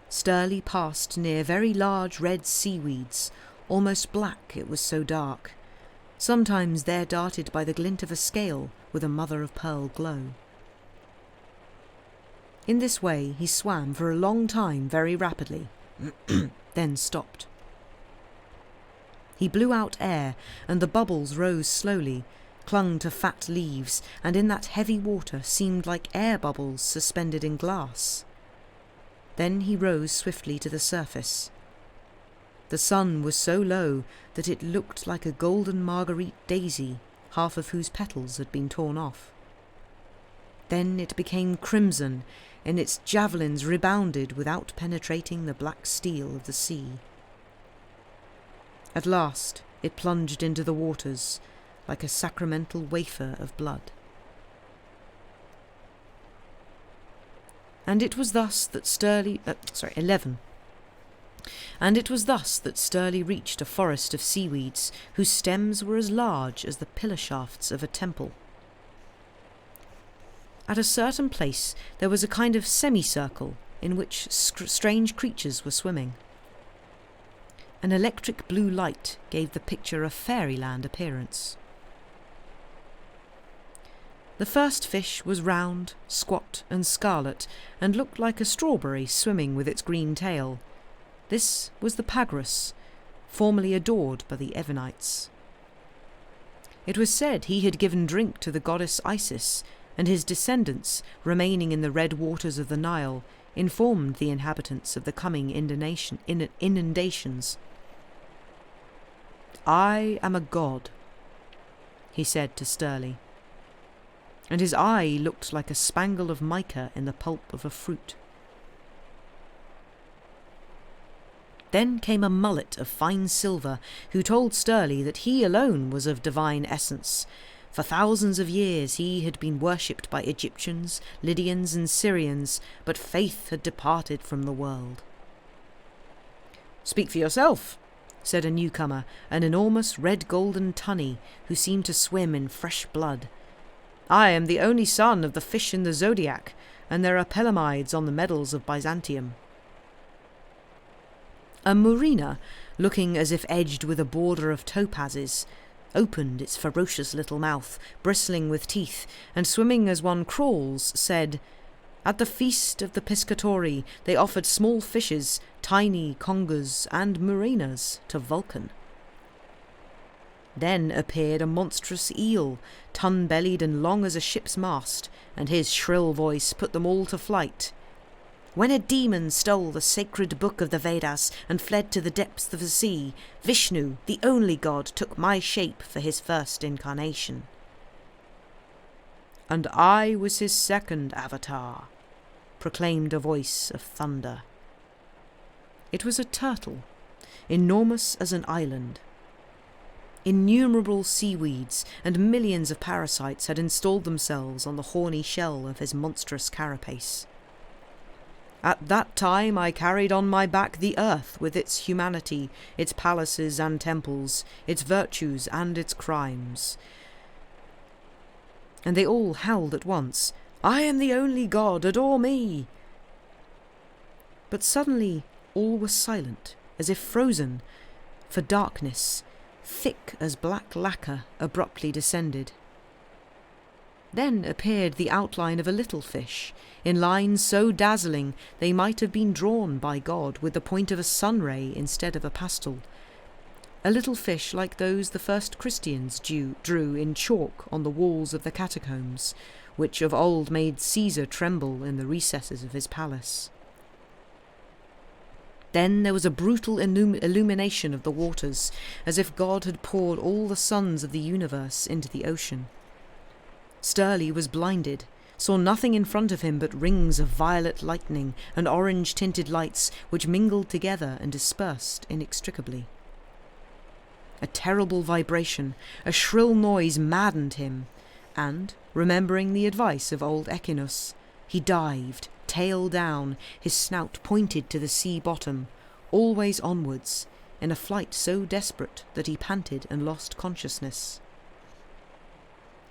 Sturly passed near very large red seaweeds, almost black it was so dark. Sometimes there darted by the glint of a scale with a mother-of-pearl glow. In this way he swam for a long time very rapidly, then stopped. He blew out air, and the bubbles rose slowly, clung to fat leaves, and in that heavy water seemed like air bubbles suspended in glass. Then he rose swiftly to the surface. The sun was so low that it looked like a golden marguerite daisy, half of whose petals had been torn off. Then it became crimson, and its javelins rebounded without penetrating the black steel of the sea. At last it plunged into the waters, like a sacramental wafer of blood. And it was thus that Sturly... 11. And it was thus that Sturly reached a forest of seaweeds, whose stems were as large as the pillar shafts of a temple. At a certain place there was a kind of semicircle in which strange creatures were swimming. An electric blue light gave the picture a fairyland appearance. The first fish was round, squat and scarlet, and looked like a strawberry swimming with its green tail. This was the Pagrus, formerly adored by the Evannites. It was said he had given drink to the goddess Isis, and his descendants, remaining in the red waters of the Nile, informed the inhabitants of the coming inundations. "I am a god," he said to Sturly, and his eye looked like a spangle of mica in the pulp of a fruit. Then came a mullet of fine silver, who told Sturly that he alone was of divine essence, For thousands of years he had been worshipped by Egyptians, Lydians and Syrians, but faith had departed from the world. "Speak for yourself," said a newcomer, an enormous red-golden tunny who seemed to swim in fresh blood. "I am the only son of the fish in the zodiac, and there are Pelamides on the medals of Byzantium." A murena, looking as if edged with a border of topazes, opened its ferocious little mouth, bristling with teeth, and swimming as one crawls, said, "At the feast of the Piscatori they offered small fishes, tiny congers and murenas, to Vulcan." Then appeared a monstrous eel, tun-bellied and long as a ship's mast, and his shrill voice put them all to flight. "When a demon stole the sacred book of the Vedas and fled to the depths of the sea, Vishnu, the only god, took my shape for his first incarnation. And I was his second avatar," proclaimed a voice of thunder. It was a turtle, enormous as an island. Innumerable seaweeds and millions of parasites had installed themselves on the horny shell of his monstrous carapace. "At that time I carried on my back the earth with its humanity, its palaces and temples, its virtues and its crimes." And they all howled at once, "I am the only god, adore me!" But suddenly all was silent, as if frozen, for darkness, thick as black lacquer, abruptly descended. Then appeared the outline of a little fish, in lines so dazzling they might have been drawn by God with the point of a sun-ray instead of a pastel. A little fish like those the first Christians drew in chalk on the walls of the catacombs, which of old made Caesar tremble in the recesses of his palace. Then there was a brutal illumination of the waters, as if God had poured all the suns of the universe into the ocean. Sturly was blinded, saw nothing in front of him but rings of violet lightning and orange-tinted lights which mingled together and dispersed inextricably. A terrible vibration, a shrill noise maddened him, and, remembering the advice of old Echinus, he dived, tail down, his snout pointed to the sea bottom, always onwards, in a flight so desperate that he panted and lost consciousness.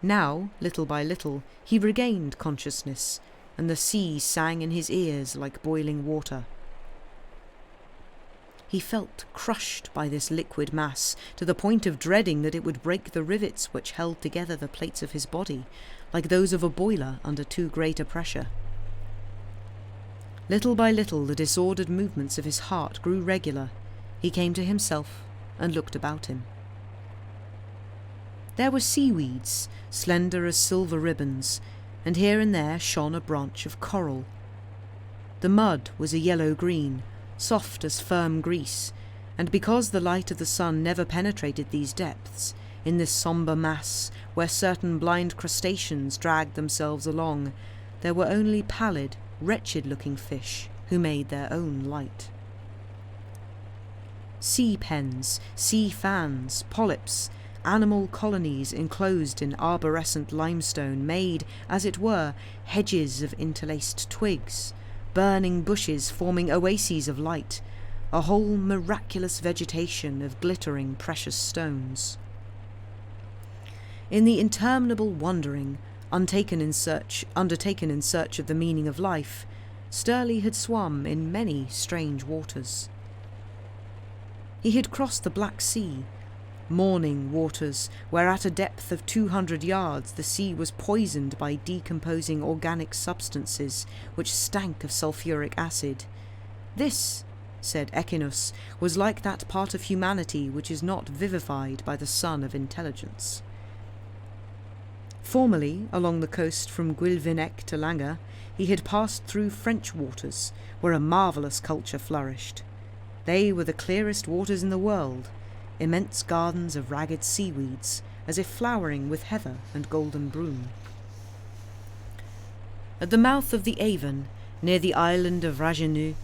Now, little by little, he regained consciousness, and the sea sang in his ears like boiling water. He felt crushed by this liquid mass, to the point of dreading that it would break the rivets which held together the plates of his body, like those of a boiler under too great a pressure. Little by little the disordered movements of his heart grew regular. He came to himself and looked about him. There were seaweeds, slender as silver ribbons, and here and there shone a branch of coral. The mud was a yellow-green, soft as firm grease, and because the light of the sun never penetrated these depths, in this sombre mass, where certain blind crustaceans dragged themselves along, there were only pallid, wretched-looking fish who made their own light. Sea pens, sea fans, polyps, animal colonies enclosed in arborescent limestone made, as it were, hedges of interlaced twigs, burning bushes forming oases of light, a whole miraculous vegetation of glittering precious stones. In the interminable wandering, undertaken in search of the meaning of life, Sturly had swum in many strange waters. He had crossed the Black Sea, morning waters, where at a depth of 200 yards the sea was poisoned by decomposing organic substances which stank of sulphuric acid. This, said Echinus, was like that part of humanity which is not vivified by the sun of intelligence. Formerly, along the coast from Guilvinec to Langer, he had passed through French waters, where a marvellous culture flourished. They were the clearest waters in the world, immense gardens of ragged seaweeds, as if flowering with heather and golden broom. At the mouth of the Avon, near the island of Rajeuneux,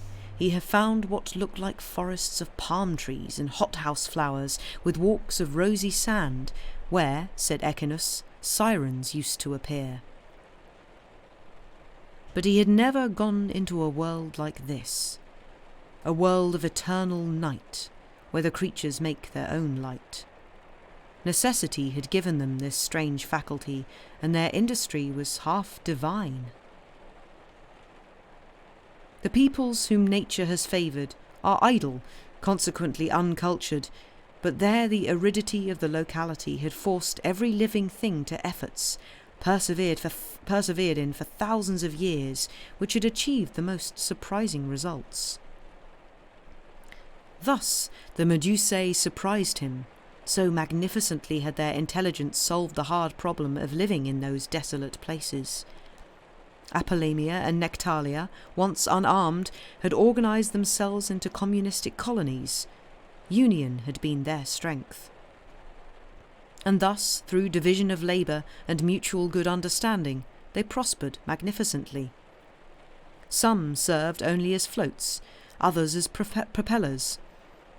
he had found what looked like forests of palm trees and hothouse flowers with walks of rosy sand, where, said Echinus, sirens used to appear. But he had never gone into a world like this, a world of eternal night, where the creatures make their own light. Necessity had given them this strange faculty, and their industry was half divine. The peoples whom nature has favoured are idle, consequently uncultured, but there the aridity of the locality had forced every living thing to efforts, persevered in for thousands of years, which had achieved the most surprising results. Thus the Medusae surprised him, so magnificently had their intelligence solved the hard problem of living in those desolate places. Apolemia and Nectalia, once unarmed, had organised themselves into communistic colonies. Union had been their strength. And thus, through division of labour and mutual good understanding, they prospered magnificently. Some served only as floats, others as propellers.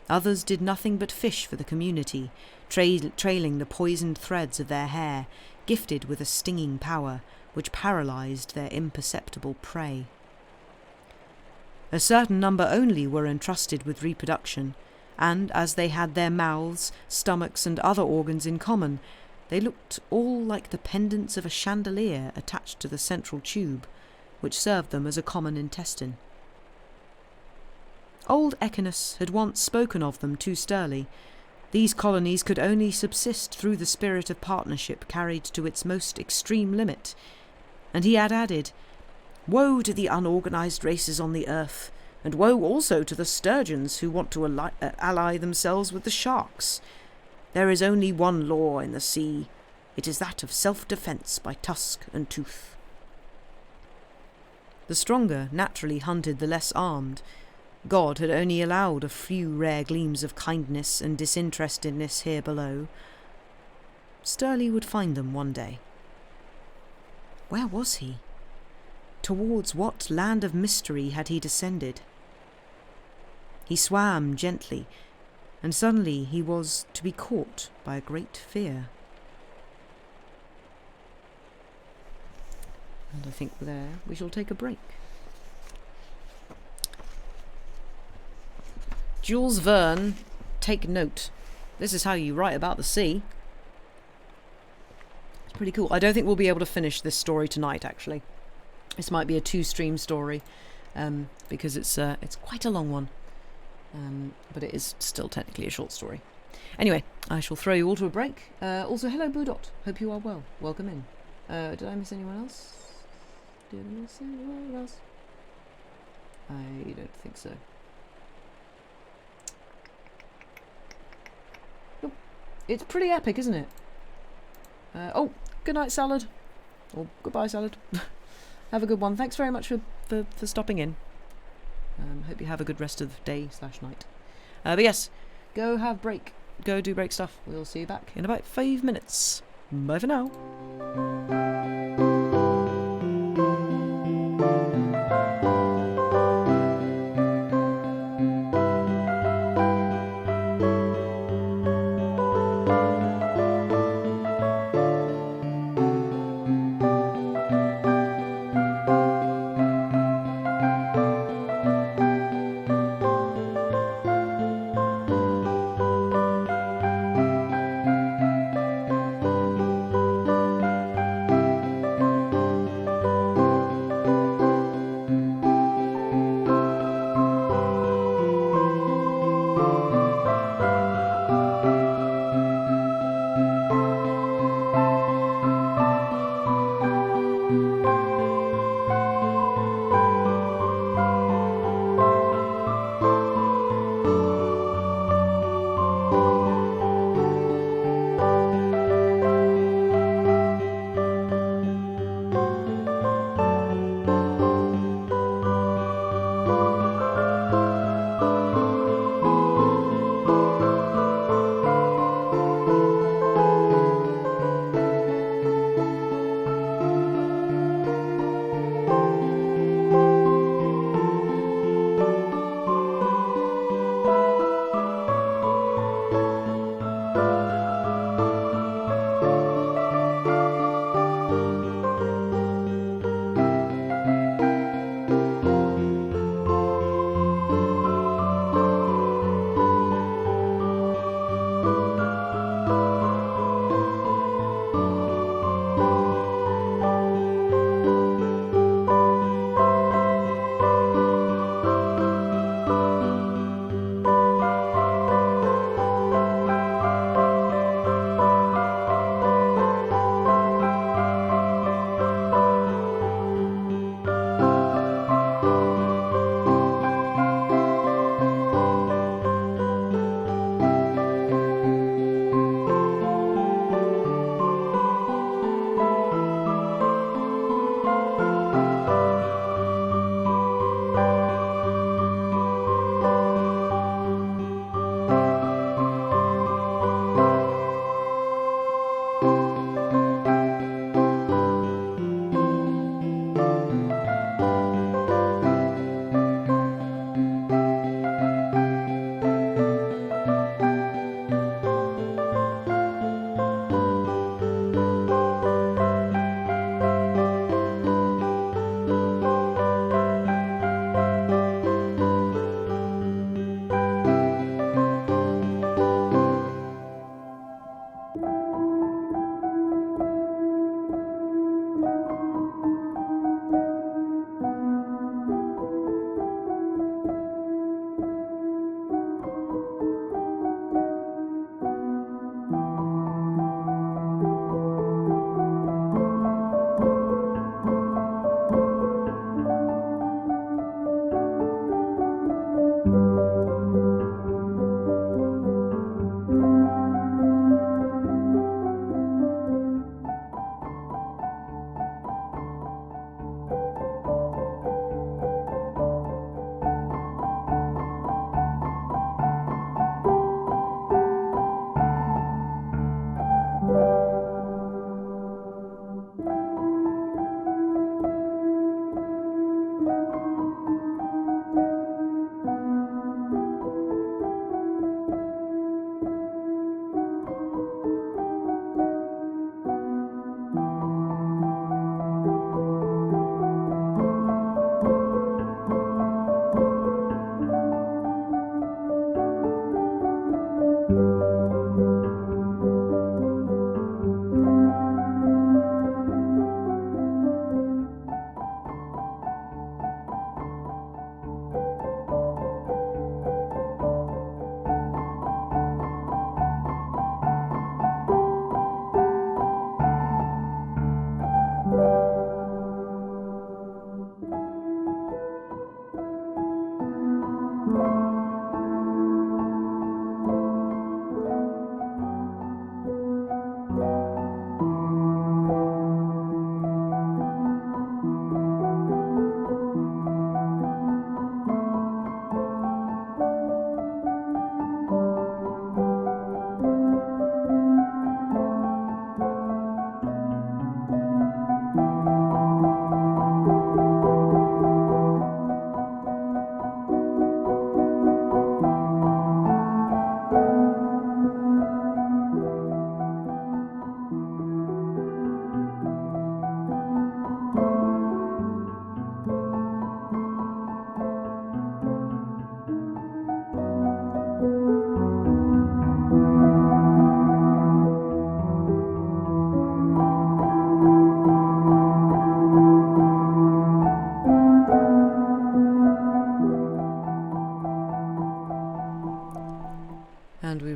Others did nothing but fish for the community, trailing the poisoned threads of their hair, gifted with a stinging power which paralysed their imperceptible prey. A certain number only were entrusted with reproduction, and as they had their mouths, stomachs, and other organs in common, they looked all like the pendants of a chandelier attached to the central tube, which served them as a common intestine. Old Echinus had once spoken of them to Sturly. These colonies could only subsist through the spirit of partnership carried to its most extreme limit, and he had added, "Woe to the unorganised races on the earth, and woe also to the sturgeons who want to ally themselves with the sharks. There is only one law in the sea. It is that of self-defence by tusk and tooth." The stronger naturally hunted the less armed. God had only allowed a few rare gleams of kindness and disinterestedness here below. Sturly would find them one day. Where was he? Towards what land of mystery had he descended? He swam gently, and suddenly he was to be caught by a great fear. And I think there we shall take a break. Jules Verne, take note. This is how you write about the sea. It's pretty cool. I don't think we'll be able to finish this story tonight, actually. This might be a 2-stream story, because it's quite a long one. But it is still technically a short story. Anyway, I shall throw you all to a break. Also, hello, Boudot. Hope you are well. Welcome in. Did I miss anyone else? Did I miss anyone else? I don't think so. Nope. It's pretty epic, isn't it? Oh, good night, Salad. Or goodbye, Salad. Have a good one. Thanks very much for stopping in. Hope you have a good rest of the day/night. But yes, go have break. Go do break stuff. We'll see you back in about 5 minutes. Bye for now.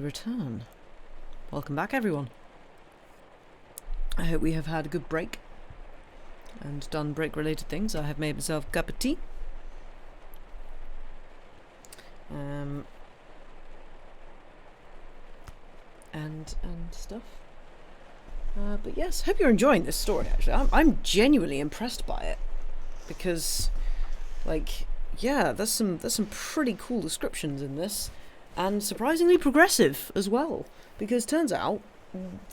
return. Welcome back, everyone. I hope we have had a good break and done break-related things. I have made myself a cup of tea. And stuff. But yes, hope you're enjoying this story. Actually, I'm genuinely impressed by it because, like, yeah, there's some pretty cool descriptions in this, and surprisingly progressive as well. Because turns out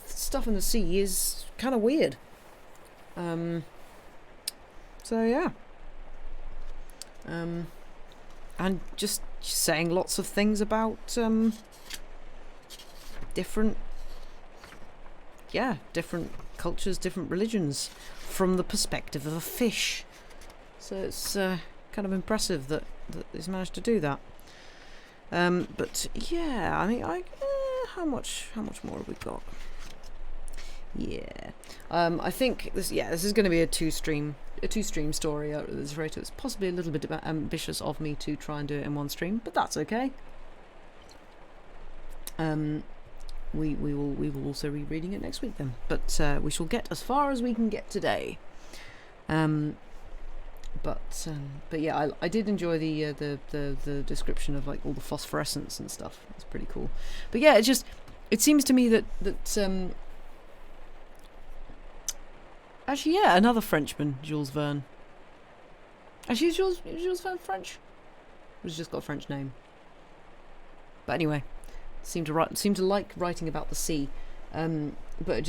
stuff in the sea is kind of weird. So yeah. And just saying lots of things about different cultures, different religions from the perspective of a fish. So it's kind of impressive that he's managed to do that. But yeah, I mean, how much more have we got? Yeah, I think this is going to be a two stream story. It's possibly a little bit ambitious of me to try and do it in one stream, but that's okay. We will also be reading it next week then, but we shall get as far as we can get today. But yeah, I did enjoy the description of like all the phosphorescence and stuff. It's pretty cool. But yeah, it seems to me that actually, yeah, another Frenchman, Jules Verne. Actually, is Jules Verne French? Or has he just got a French name? But anyway, seem to like writing about the sea. But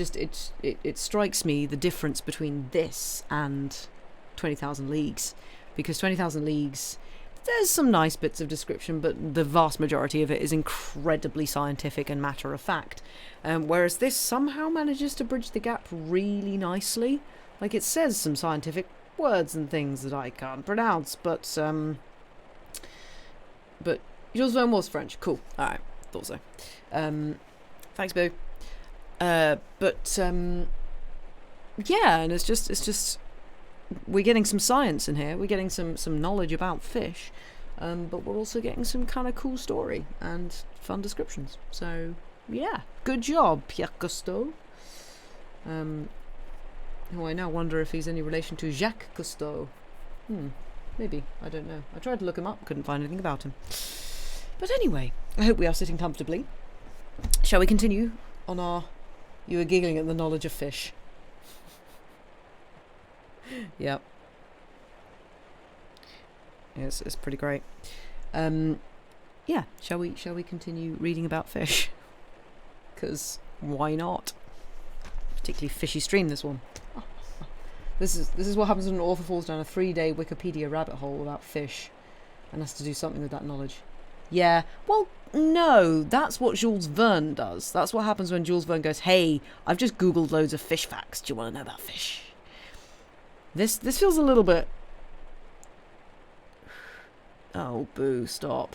it strikes me the difference between this and 20,000 Leagues, because 20,000 Leagues, there's some nice bits of description, but the vast majority of it is incredibly scientific and matter of fact. Whereas this somehow manages to bridge the gap really nicely. Like, it says some scientific words and things that I can't pronounce, but Jules Verne was French. Cool. All right, thought so. Thanks, Boo. Yeah, and it's just we're getting some science in here. We're getting some knowledge about fish, but we're also getting some kind of cool story and fun descriptions. So yeah, good job, Pierre Custot. Who I now wonder if he's any relation to Jacques Cousteau. Maybe, I don't know. I tried to look him up, couldn't find anything about him. But anyway, I hope we are sitting comfortably. Shall we continue on our... You were giggling at the knowledge of fish. Yep. Yes, it's pretty great. Yeah, shall we continue reading about fish? Because why not? Particularly fishy stream, this one. This is what happens when an author falls down a 3-day Wikipedia rabbit hole about fish and has to do something with that knowledge. Yeah, well, no, that's what Jules Verne does. That's what happens when Jules Verne goes, hey, I've just Googled loads of fish facts. Do you want to know about fish? This feels a little bit... Oh, boo, stop.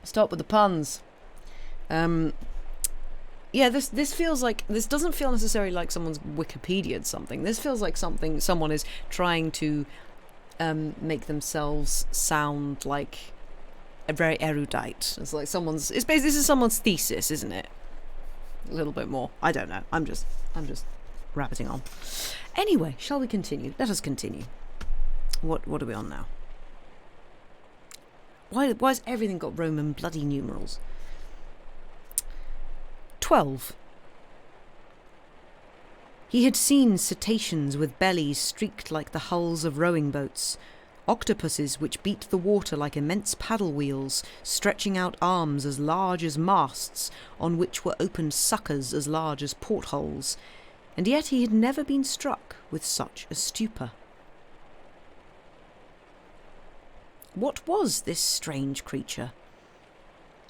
Stop with the puns. Yeah, this feels like... This doesn't feel necessarily like someone's Wikipedia'd something. This feels like someone is trying to make themselves sound like a very erudite. It's like someone's... It's basically, this is someone's thesis, isn't it? A little bit more. I don't know. I'm just rabbiting on. Anyway, shall we continue? Let us continue. What are we on now? Why has everything got Roman bloody numerals? 12. He had seen cetaceans with bellies streaked like the hulls of rowing boats, octopuses which beat the water like immense paddle wheels, stretching out arms as large as masts, on which were opened suckers as large as portholes, and yet he had never been struck with such a stupor. What was this strange creature?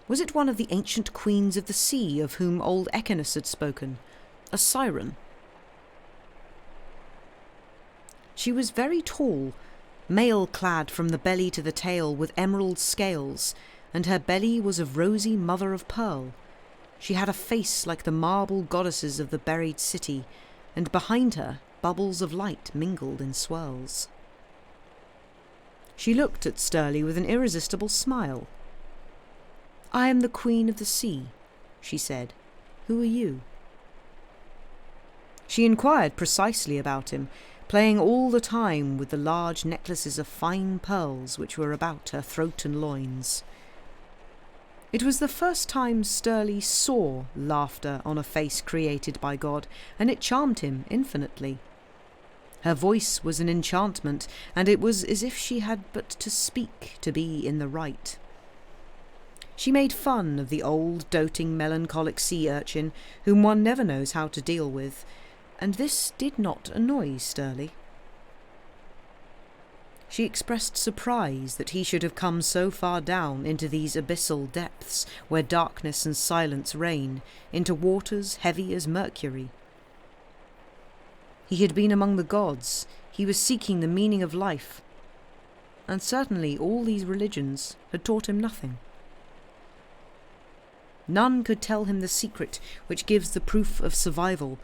Was it one of the ancient queens of the sea of whom old Echinus had spoken, a siren? She was very tall, mail-clad from the belly to the tail with emerald scales, and her belly was of rosy mother of pearl. She had a face like the marble goddesses of the buried city, and behind her bubbles of light mingled in swirls. She looked at Sturly with an irresistible smile. I am the Queen of the Sea, she said. Who are you? She inquired precisely about him, playing all the time with the large necklaces of fine pearls which were about her throat and loins. It was the first time Sturly saw laughter on a face created by God, and it charmed him infinitely. Her voice was an enchantment, and it was as if she had but to speak to be in the right. She made fun of the old, doting, melancholic sea urchin, whom one never knows how to deal with, and this did not annoy Sturly. She expressed surprise that he should have come so far down into these abyssal depths where darkness and silence reign, into waters heavy as mercury. He had been among the gods, he was seeking the meaning of life, and certainly all these religions had taught him nothing. None could tell him the secret which gives the proof of survival,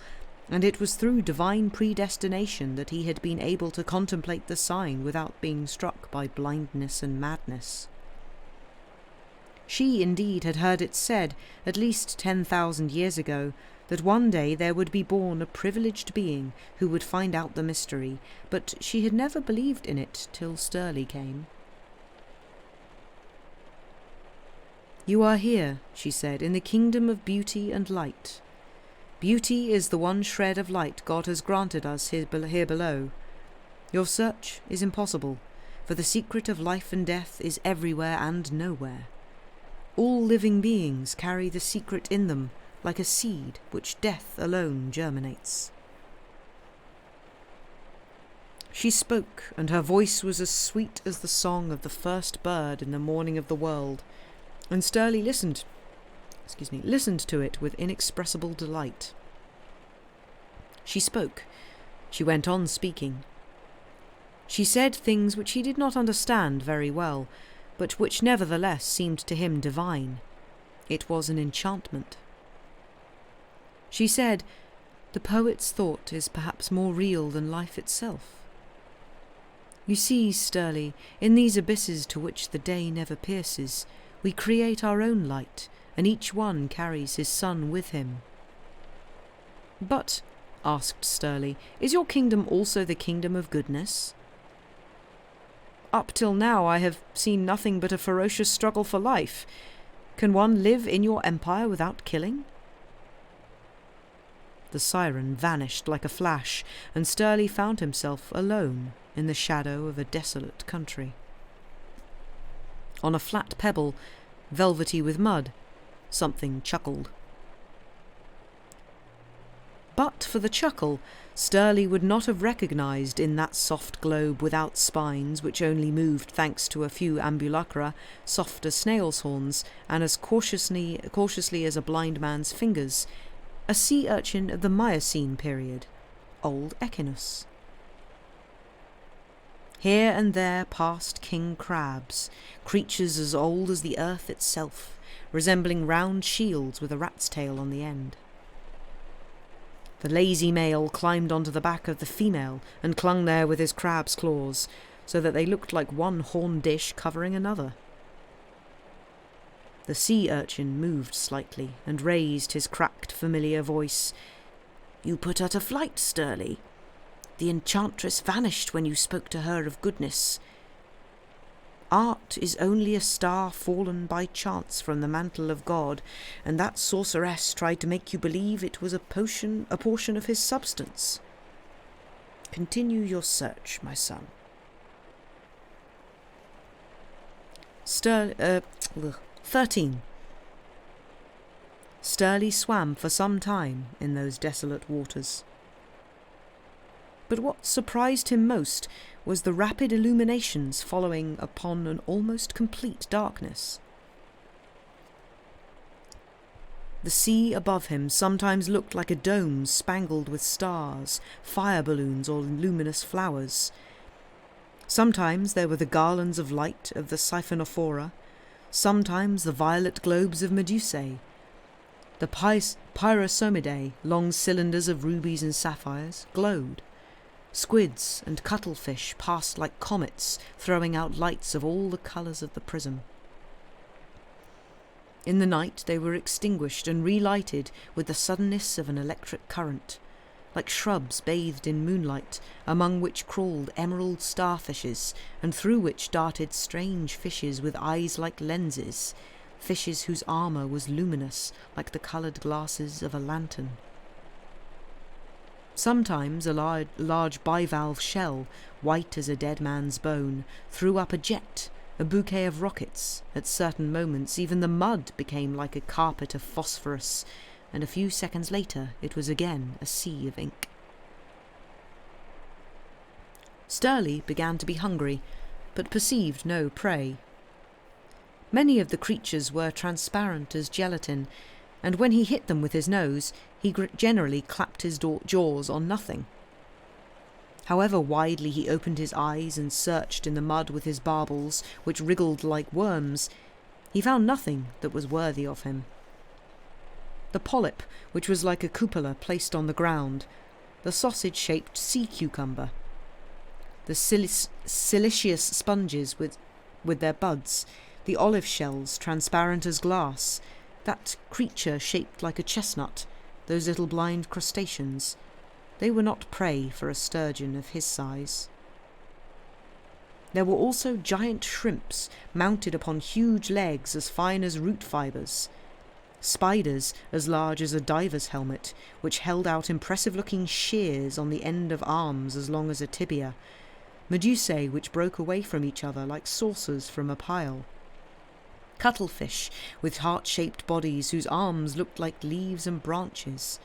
and it was through divine predestination that he had been able to contemplate the sign without being struck by blindness and madness. She indeed had heard it said, at least 10,000 years ago, that one day there would be born a privileged being who would find out the mystery, but she had never believed in it till Sturly came. "You are here," she said, "in the kingdom of beauty and light. Beauty is the one shred of light God has granted us here below. Your search is impossible, for the secret of life and death is everywhere and nowhere. All living beings carry the secret in them, like a seed which death alone germinates." She spoke, and her voice was as sweet as the song of the first bird in the morning of the world, and Sturly listened to it with inexpressible delight. She spoke. She went on speaking. She said things which he did not understand very well, but which nevertheless seemed to him divine. It was an enchantment. She said, "The poet's thought is perhaps more real than life itself. You see, Sturly, in these abysses to which the day never pierces, we create our own light, and each one carries his sun with him." "But," asked Sturly, "is your kingdom also the kingdom of goodness?" "Up till now I have seen nothing but a ferocious struggle for life. Can one live in your empire without killing?" The siren vanished like a flash, and Sturly found himself alone in the shadow of a desolate country. On a flat pebble, velvety with mud, something chuckled. But for the chuckle, Sturly would not have recognised in that soft globe without spines, which only moved thanks to a few ambulacra, soft as snails' horns, and as cautiously as a blind man's fingers, a sea urchin of the Miocene period, old Echinus. Here and there passed king crabs, creatures as old as the earth itself, resembling round shields with a rat's tail on the end. The lazy male climbed onto the back of the female and clung there with his crab's claws, so that they looked like one horn dish covering another. The sea urchin moved slightly and raised his cracked, familiar voice. "You put her to flight, Sturly. The enchantress vanished when you spoke to her of goodness. Art is only a star fallen by chance from the mantle of God, and that sorceress tried to make you believe it was a portion of his substance. Continue your search, my son." 13. Sturly swam for some time in those desolate waters. But what surprised him most was the rapid illuminations following upon an almost complete darkness. The sea above him sometimes looked like a dome spangled with stars, fire balloons, or luminous flowers. Sometimes there were the garlands of light of the siphonophora, sometimes the violet globes of Medusae. The pyrosomidae, long cylinders of rubies and sapphires, glowed. Squids and cuttlefish passed like comets, throwing out lights of all the colours of the prism. In the night they were extinguished and relighted with the suddenness of an electric current, like shrubs bathed in moonlight, among which crawled emerald starfishes, and through which darted strange fishes with eyes like lenses, fishes whose armour was luminous like the coloured glasses of a lantern. Sometimes a large bivalve shell, white as a dead man's bone, threw up a jet, a bouquet of rockets. At certain moments even the mud became like a carpet of phosphorus, and a few seconds later it was again a sea of ink. Sturly began to be hungry, but perceived no prey. Many of the creatures were transparent as gelatin, and when he hit them with his nose, he generally clapped his jaws on nothing. However widely he opened his eyes and searched in the mud with his barbels, which wriggled like worms, he found nothing that was worthy of him. The polyp, which was like a cupola placed on the ground, the sausage-shaped sea cucumber, the siliceous sponges with their buds, the olive shells transparent as glass, that creature shaped like a chestnut, those little blind crustaceans, they were not prey for a sturgeon of his size. There were also giant shrimps mounted upon huge legs as fine as root fibres, spiders as large as a diver's helmet, which held out impressive-looking shears on the end of arms as long as a tibia, medusae which broke away from each other like saucers from a pile, cuttlefish with heart-shaped bodies whose arms looked like leaves and branches,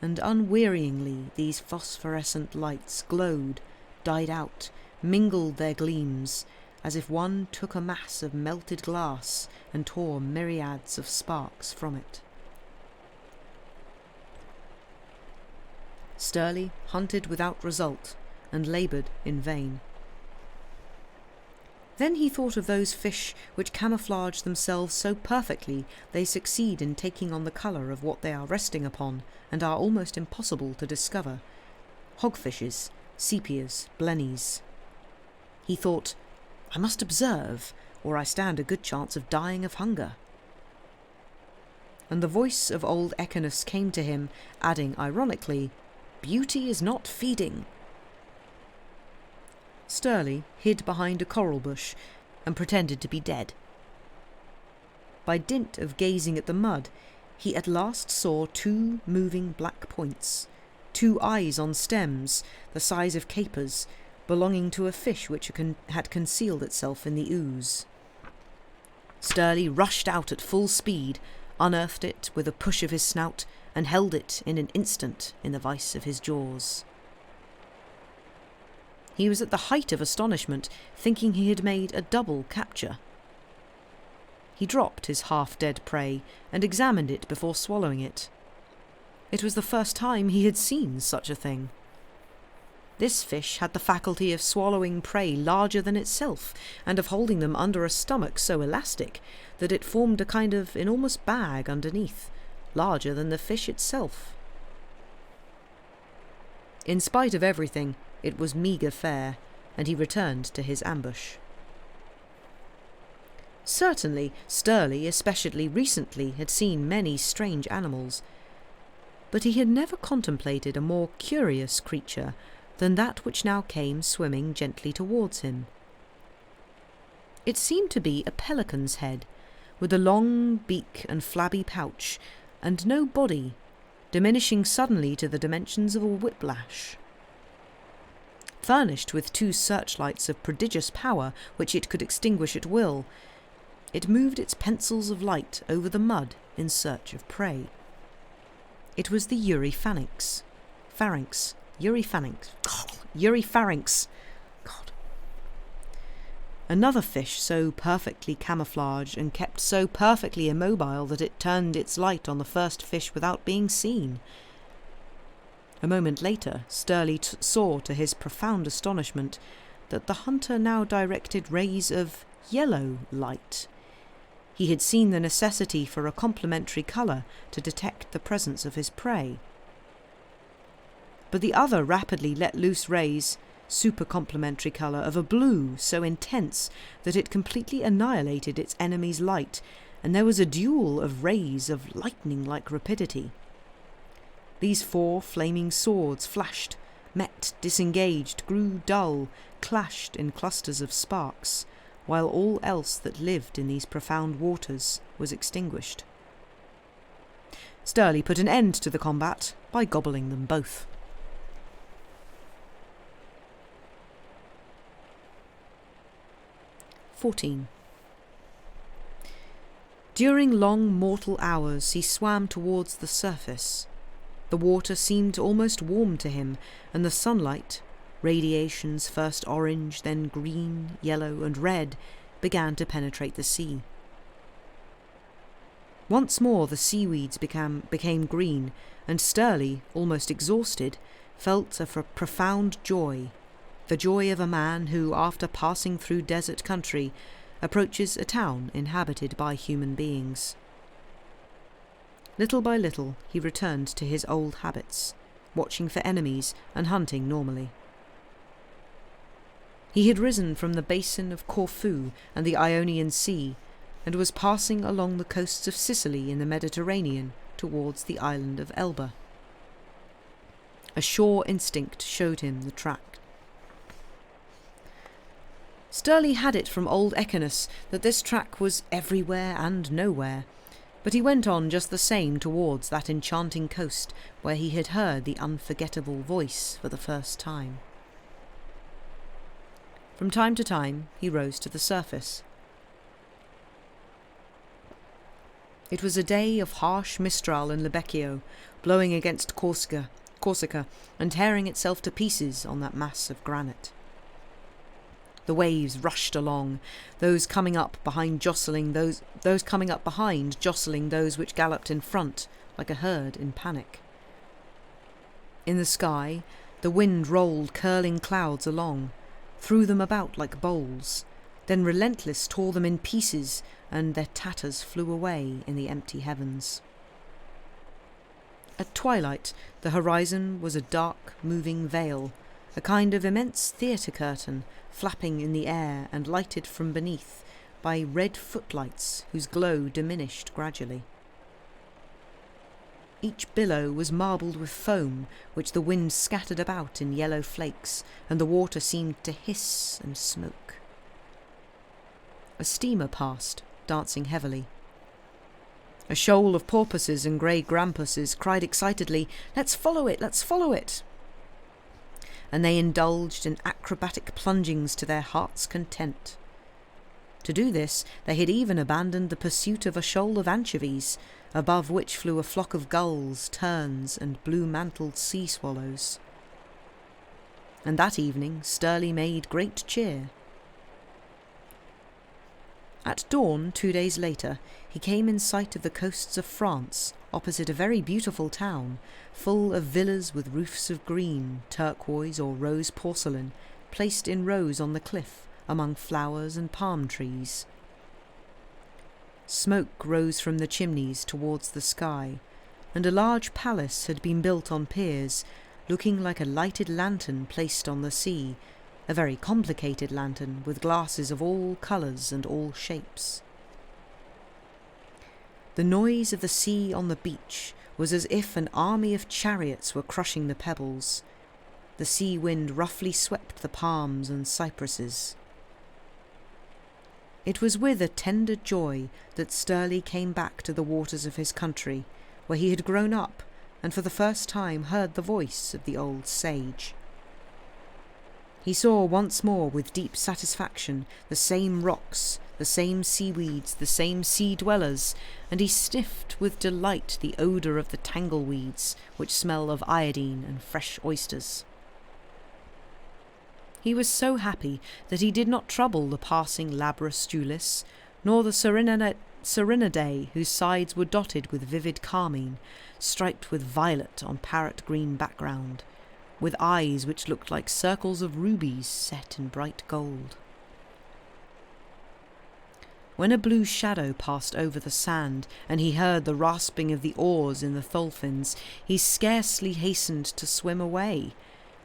and unwearyingly these phosphorescent lights glowed, died out, mingled their gleams, as if one took a mass of melted glass and tore myriads of sparks from it. Sturly hunted without result and laboured in vain. Then he thought of those fish which camouflage themselves so perfectly they succeed in taking on the colour of what they are resting upon and are almost impossible to discover. Hogfishes, sepias, blennies. He thought, I must observe, or I stand a good chance of dying of hunger. And the voice of old Echinus came to him, adding ironically, Beauty is not feeding. Sturly hid behind a coral bush and pretended to be dead. By dint of gazing at the mud, he at last saw 2 moving black points, 2 eyes on stems, the size of capers, belonging to a fish which had concealed itself in the ooze. Sturly rushed out at full speed, unearthed it with a push of his snout, and held it in an instant in the vice of his jaws. He was at the height of astonishment, thinking he had made a double capture. He dropped his half-dead prey and examined it before swallowing it. It was the first time he had seen such a thing. This fish had the faculty of swallowing prey larger than itself, and of holding them under a stomach so elastic that it formed a kind of enormous bag underneath, larger than the fish itself. In spite of everything, it was meagre fare, and he returned to his ambush. Certainly, Sturly, especially recently, had seen many strange animals, but he had never contemplated a more curious creature than that which now came swimming gently towards him. It seemed to be a pelican's head, with a long beak and flabby pouch, and no body, diminishing suddenly to the dimensions of a whiplash. Furnished with 2 searchlights of prodigious power which it could extinguish at will, it moved its pencils of light over the mud in search of prey. It was the Eurypharynx. Eurypharynx. God. Another fish so perfectly camouflaged and kept so perfectly immobile that it turned its light on the first fish without being seen. A moment later, Sturly saw to his profound astonishment that the hunter now directed rays of yellow light. He had seen the necessity for a complementary colour to detect the presence of his prey. But the other rapidly let loose rays, super-complementary colour, of a blue so intense that it completely annihilated its enemy's light, and there was a duel of rays of lightning-like rapidity. These 4 flaming swords flashed, met, disengaged, grew dull, clashed in clusters of sparks, while all else that lived in these profound waters was extinguished. Sturly put an end to the combat by gobbling them both. "14. During long mortal hours he swam towards the surface. The water seemed almost warm to him, and the sunlight, radiations first orange, then green, yellow, and red, began to penetrate the sea. Once more the seaweeds became green, and Sturly, almost exhausted, felt a profound joy, the joy of a man who, after passing through desert country, approaches a town inhabited by human beings. Little by little he returned to his old habits, watching for enemies and hunting normally. He had risen from the basin of Corfu and the Ionian Sea, and was passing along the coasts of Sicily in the Mediterranean towards the island of Elba. A shore instinct showed him the track. Sturly had it from old Echeneus that this track was everywhere and nowhere, but he went on just the same towards that enchanting coast where he had heard the unforgettable voice for the first time. From time to time he rose to the surface. It was a day of harsh mistral in Lebecchio, blowing against Corsica and tearing itself to pieces on that mass of granite. The waves rushed along, those coming up behind jostling those which galloped in front, like a herd in panic. In the sky, the wind rolled curling clouds along, threw them about like bowls, then relentless tore them in pieces, and their tatters flew away in the empty heavens. At twilight, the horizon was a dark, moving veil, a kind of immense theatre curtain, flapping in the air and lighted from beneath by red footlights whose glow diminished gradually. Each billow was marbled with foam, which the wind scattered about in yellow flakes, and the water seemed to hiss and smoke. A steamer passed, dancing heavily. A shoal of porpoises and grey grampuses cried excitedly, "Let's follow it! Let's follow it!" And they indulged in acrobatic plungings to their heart's content. To do this, they had even abandoned the pursuit of a shoal of anchovies, above which flew a flock of gulls, terns, and blue-mantled sea swallows. And that evening Sturly made great cheer. At dawn 2 days later, he came in sight of the coasts of France, opposite a very beautiful town, full of villas with roofs of green, turquoise or rose porcelain, placed in rows on the cliff among flowers and palm trees. Smoke rose from the chimneys towards the sky, and a large palace had been built on piers, looking like a lighted lantern placed on the sea, a very complicated lantern with glasses of all colours and all shapes. The noise of the sea on the beach was as if an army of chariots were crushing the pebbles. The sea wind roughly swept the palms and cypresses. It was with a tender joy that Sturly came back to the waters of his country, where he had grown up and for the first time heard the voice of the old sage. He saw once more with deep satisfaction the same rocks, the same seaweeds, the same sea-dwellers, and he sniffed with delight the odour of the tangleweeds, which smell of iodine and fresh oysters. He was so happy that he did not trouble the passing Labra Stulis, nor the Serenidae, whose sides were dotted with vivid carmine, striped with violet on parrot-green background, with eyes which looked like circles of rubies set in bright gold. When a blue shadow passed over the sand, and he heard the rasping of the oars in the thulfins, he scarcely hastened to swim away,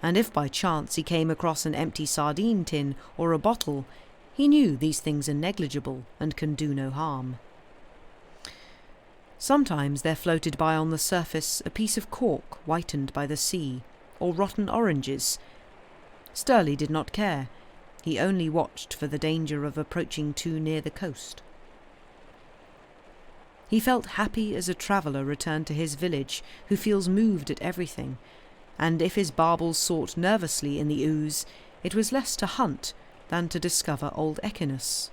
and if by chance he came across an empty sardine tin or a bottle, he knew these things are negligible and can do no harm. Sometimes there floated by on the surface a piece of cork whitened by the sea, or rotten oranges. Sturly did not care. He only watched for the danger of approaching too near the coast. He felt happy as a traveller returned to his village who feels moved at everything, and if his barbels sought nervously in the ooze, it was less to hunt than to discover old Echinus.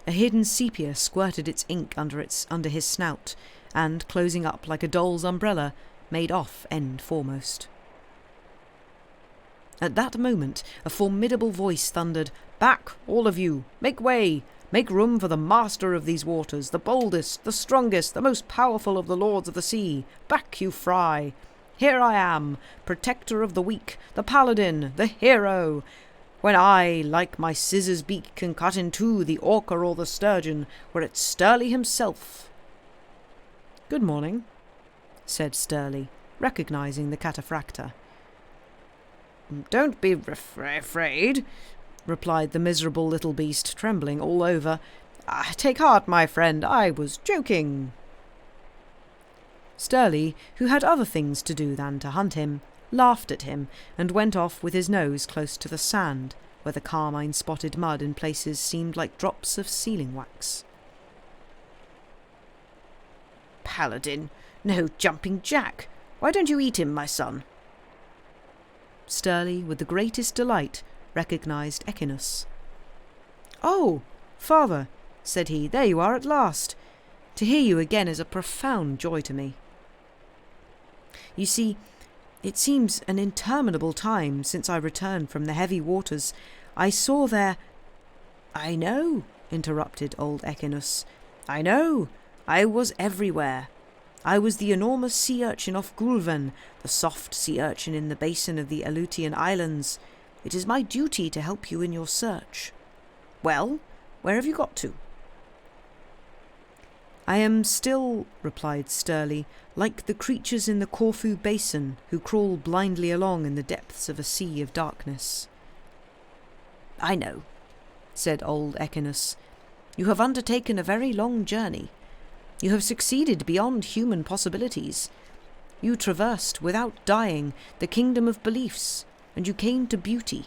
A hidden sepia squirted its ink under his snout, and, closing up like a doll's umbrella, made off end foremost. At that moment a formidable voice thundered, "Back, all of you! Make way! Make room for the master of these waters, the boldest, the strongest, the most powerful of the lords of the sea! Back, you fry! Here I am, protector of the weak, the paladin, the hero! When I, like my scissors' beak, can cut in two the orca or the sturgeon, were it Sturly himself." "Good morning," said Sturly, recognizing the cataphracta. "Don't be afraid," replied the miserable little beast, trembling all over. "Take heart, my friend, I was joking." Sturly, who had other things to do than to hunt him, laughed at him and went off with his nose close to the sand, where the carmine-spotted mud in places seemed like drops of sealing wax. "Paladin, no jumping jack! Why don't you eat him, my son?" Sturly, with the greatest delight, recognized Echinus. "Oh, father," said he, "there you are at last. To hear you again is a profound joy to me. You see, it seems an interminable time since I returned from the heavy waters. I saw there—" "I know," interrupted old Echinus. "I know. I was everywhere. I was the enormous sea urchin off Gulven, the soft sea urchin in the basin of the Aleutian Islands. It is my duty to help you in your search. Well, where have you got to?" "I am still," replied Sturly, "like the creatures in the Corfu basin who crawl blindly along in the depths of a sea of darkness." "I know," said old Echinus. "You have undertaken a very long journey. You have succeeded beyond human possibilities. You traversed, without dying, the kingdom of beliefs, and you came to beauty.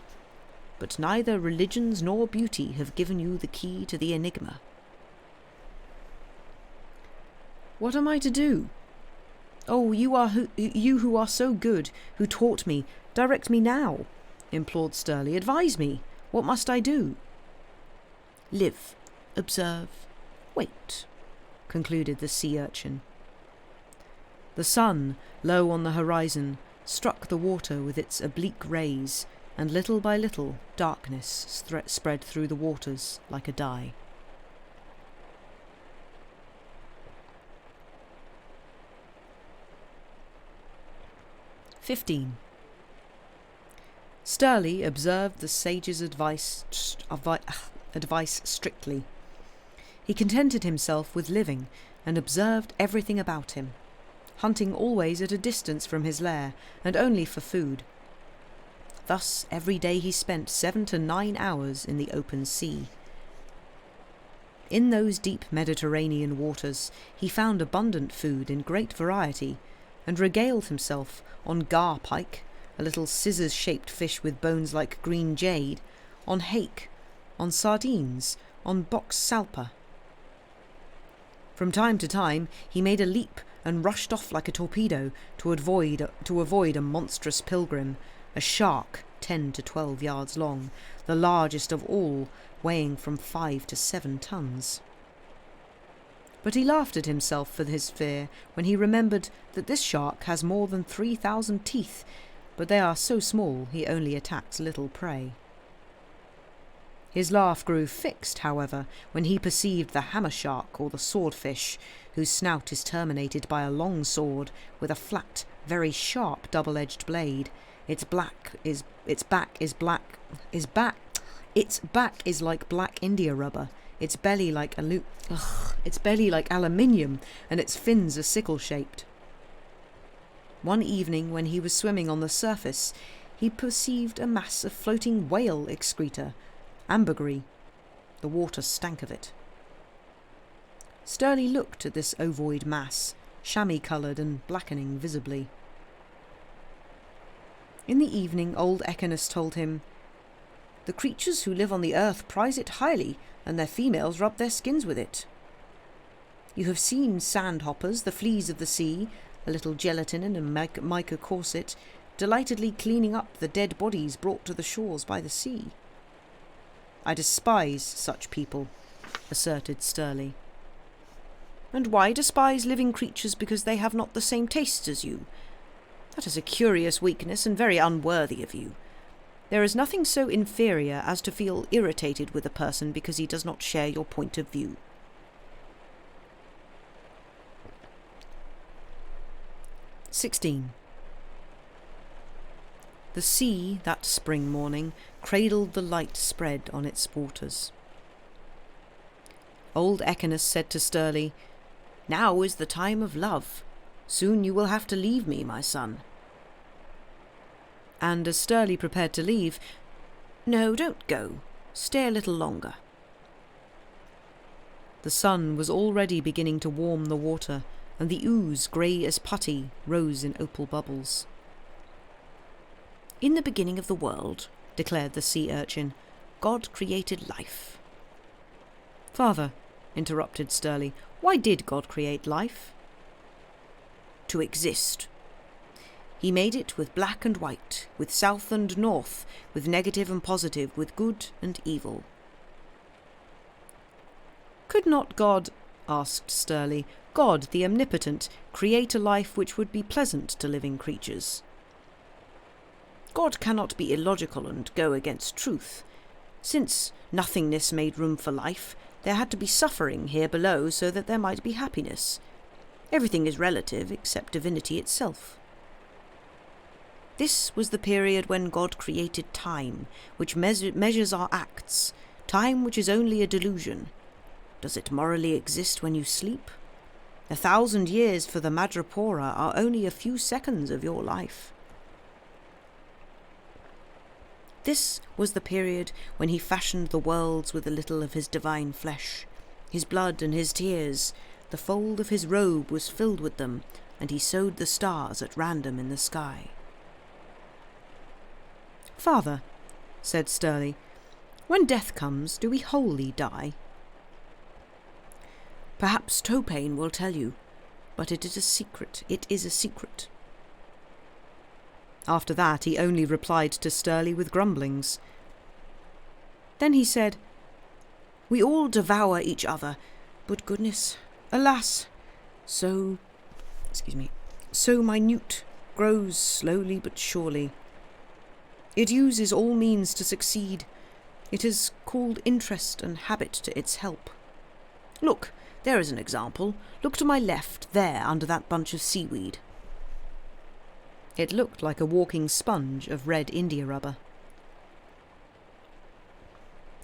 But neither religions nor beauty have given you the key to the enigma." "What am I to do? Oh, you who are so good, who taught me, direct me now," implored Sturly. "Advise me. What must I do?" "Live, observe, wait," concluded the sea urchin. The sun, low on the horizon, struck the water with its oblique rays, and little by little darkness spread through the waters like a dye. "15. Sturly observed the sage's advice strictly. He contented himself with living, and observed everything about him, hunting always at a distance from his lair, and only for food. Thus every day he spent 7 to 9 hours in the open sea. In those deep Mediterranean waters he found abundant food in great variety, and regaled himself on gar pike, a little scissors-shaped fish with bones like green jade, on hake, on sardines, on box salper. From time to time he made a leap and rushed off like a torpedo to avoid a monstrous pilgrim, a shark 10 to 12 yards long, the largest of all, weighing from 5 to 7 tons. But he laughed at himself for his fear when he remembered that this shark has more than 3,000 teeth, but they are so small he only attacks little prey. His laugh grew fixed, however, when he perceived the hammer shark or the swordfish, whose snout is terminated by a long sword with a flat, very sharp double-edged blade. Its back is like black India rubber, its belly like aluminium, and its fins are sickle-shaped. One evening, when he was swimming on the surface, he perceived a mass of floating whale excreta, ambergris. The water stank of it. Sturly looked at this ovoid mass, chamois-coloured and blackening visibly. In the evening, old Echenes told him, "The creatures who live on the earth prize it highly, and their females rub their skins with it. You have seen sandhoppers, the fleas of the sea, a little gelatin in a mica corset, delightedly cleaning up the dead bodies brought to the shores by the sea." "I despise such people," asserted Sturly. "And why despise living creatures because they have not the same tastes as you? That is a curious weakness and very unworthy of you. There is nothing so inferior as to feel irritated with a person because he does not share your point of view." 16. The sea, that spring morning, cradled the light spread on its waters. Old Echenes said to Sturly, "Now is the time of love. Soon you will have to leave me, my son." And as Sturly prepared to leave, "No, don't go. Stay a little longer." The sun was already beginning to warm the water, and the ooze, grey as putty, rose in opal bubbles. "In the beginning of the world," declared the sea urchin, "God created life." "Father," interrupted Sturly, "why did God create life?" "To exist. He made it with black and white, with south and north, with negative and positive, with good and evil." "Could not God," asked Sturly, "God, the omnipotent, create a life which would be pleasant to living creatures?" "God cannot be illogical and go against truth. Since nothingness made room for life, there had to be suffering here below so that there might be happiness. Everything is relative except divinity itself. This was the period when God created time, which measures our acts, time which is only a delusion. Does it morally exist when you sleep? 1,000 years for the Madrepora are only a few seconds of your life." This was the period when he fashioned the worlds with a little of his divine flesh, his blood and his tears. The fold of his robe was filled with them, and he sowed the stars at random in the sky. "Father," said Sturly, "when death comes, do we wholly die?" "Perhaps Topane will tell you, but it is a secret. It is a secret." After that he only replied to Sturly with grumblings. Then he said, "We all devour each other, but goodness, alas, so minute, grows slowly but surely. It uses all means to succeed. It is called interest and habit to its help. Look, there is an example. Look to my left, there, under that bunch of seaweed." It looked like a walking sponge of red india rubber.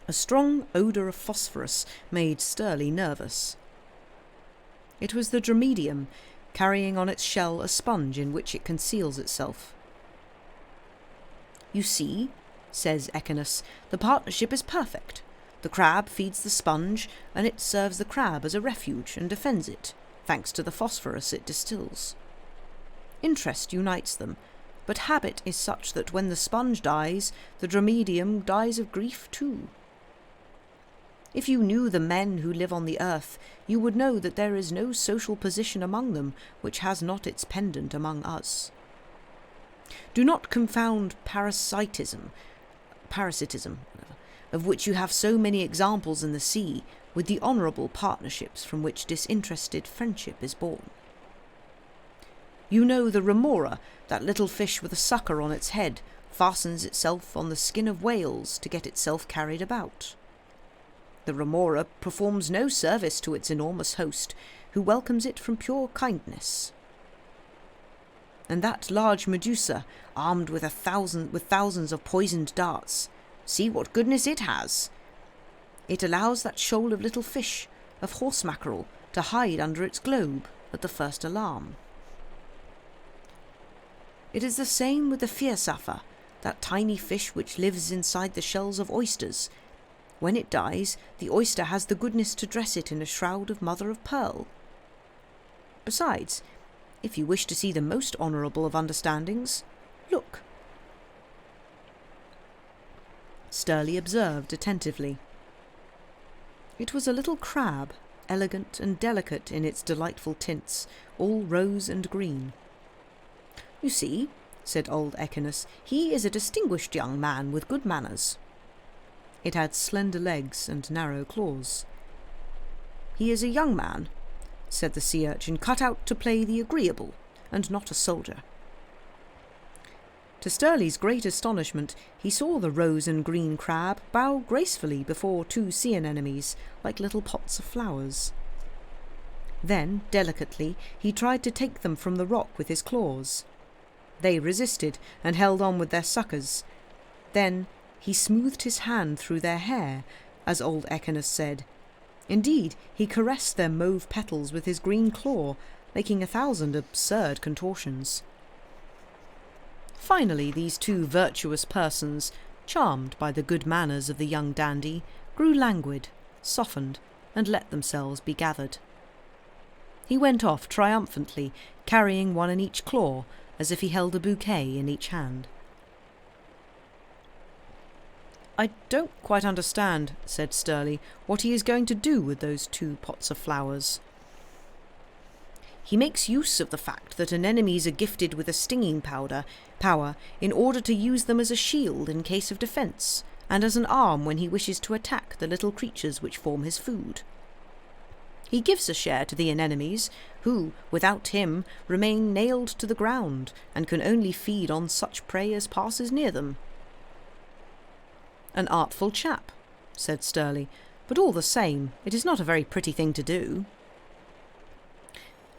A strong odour of phosphorus made Sturly nervous. It was the Dramedium, carrying on its shell a sponge in which it conceals itself. "You see," says Echenes, "the partnership is perfect. The crab feeds the sponge, and it serves the crab as a refuge and defends it, thanks to the phosphorus it distills. Interest unites them, but habit is such that when the sponge dies, the Dramedium dies of grief too. If you knew the men who live on the earth, you would know that there is no social position among them which has not its pendant among us. Do not confound parasitism, of which you have so many examples in the sea, with the honourable partnerships from which disinterested friendship is born. You know the remora, that little fish with a sucker on its head, fastens itself on the skin of whales to get itself carried about. The remora performs no service to its enormous host, who welcomes it from pure kindness. And that large Medusa, armed with thousands of poisoned darts, see what goodness it has. It allows that shoal of little fish, of horse mackerel, to hide under its globe at the first alarm. It is the same with the Fiersaffer, that tiny fish which lives inside the shells of oysters. When it dies, the oyster has the goodness to dress it in a shroud of mother of pearl. Besides, if you wish to see the most honourable of understandings, look." Sturly observed attentively. It was a little crab, elegant and delicate in its delightful tints, all rose and green. "You see," said old Echeneus, "he is a distinguished young man with good manners." It had slender legs and narrow claws. "He is a young man," said the sea urchin, "cut out to play the agreeable, and not a soldier." To Sturly's great astonishment, he saw the rose and green crab bow gracefully before two sea anemones, like little pots of flowers. Then, delicately, he tried to take them from the rock with his claws. They resisted and held on with their suckers. Then he smoothed his hand through their hair, as old Echeneus said. Indeed, he caressed their mauve petals with his green claw, making 1,000 absurd contortions. Finally, these two virtuous persons, charmed by the good manners of the young dandy, grew languid, softened, and let themselves be gathered. He went off triumphantly, carrying one in each claw, as if he held a bouquet in each hand. "I don't quite understand," said Sturly, "what he is going to do with those 2 pots of flowers." "He makes use of the fact that anemones are gifted with a stinging power in order to use them as a shield in case of defence, and as an arm when he wishes to attack the little creatures which form his food. He gives a share to the anemones, who, without him, remain nailed to the ground, and can only feed on such prey as passes near them." "An artful chap," said Sturly, "but all the same, it is not a very pretty thing to do."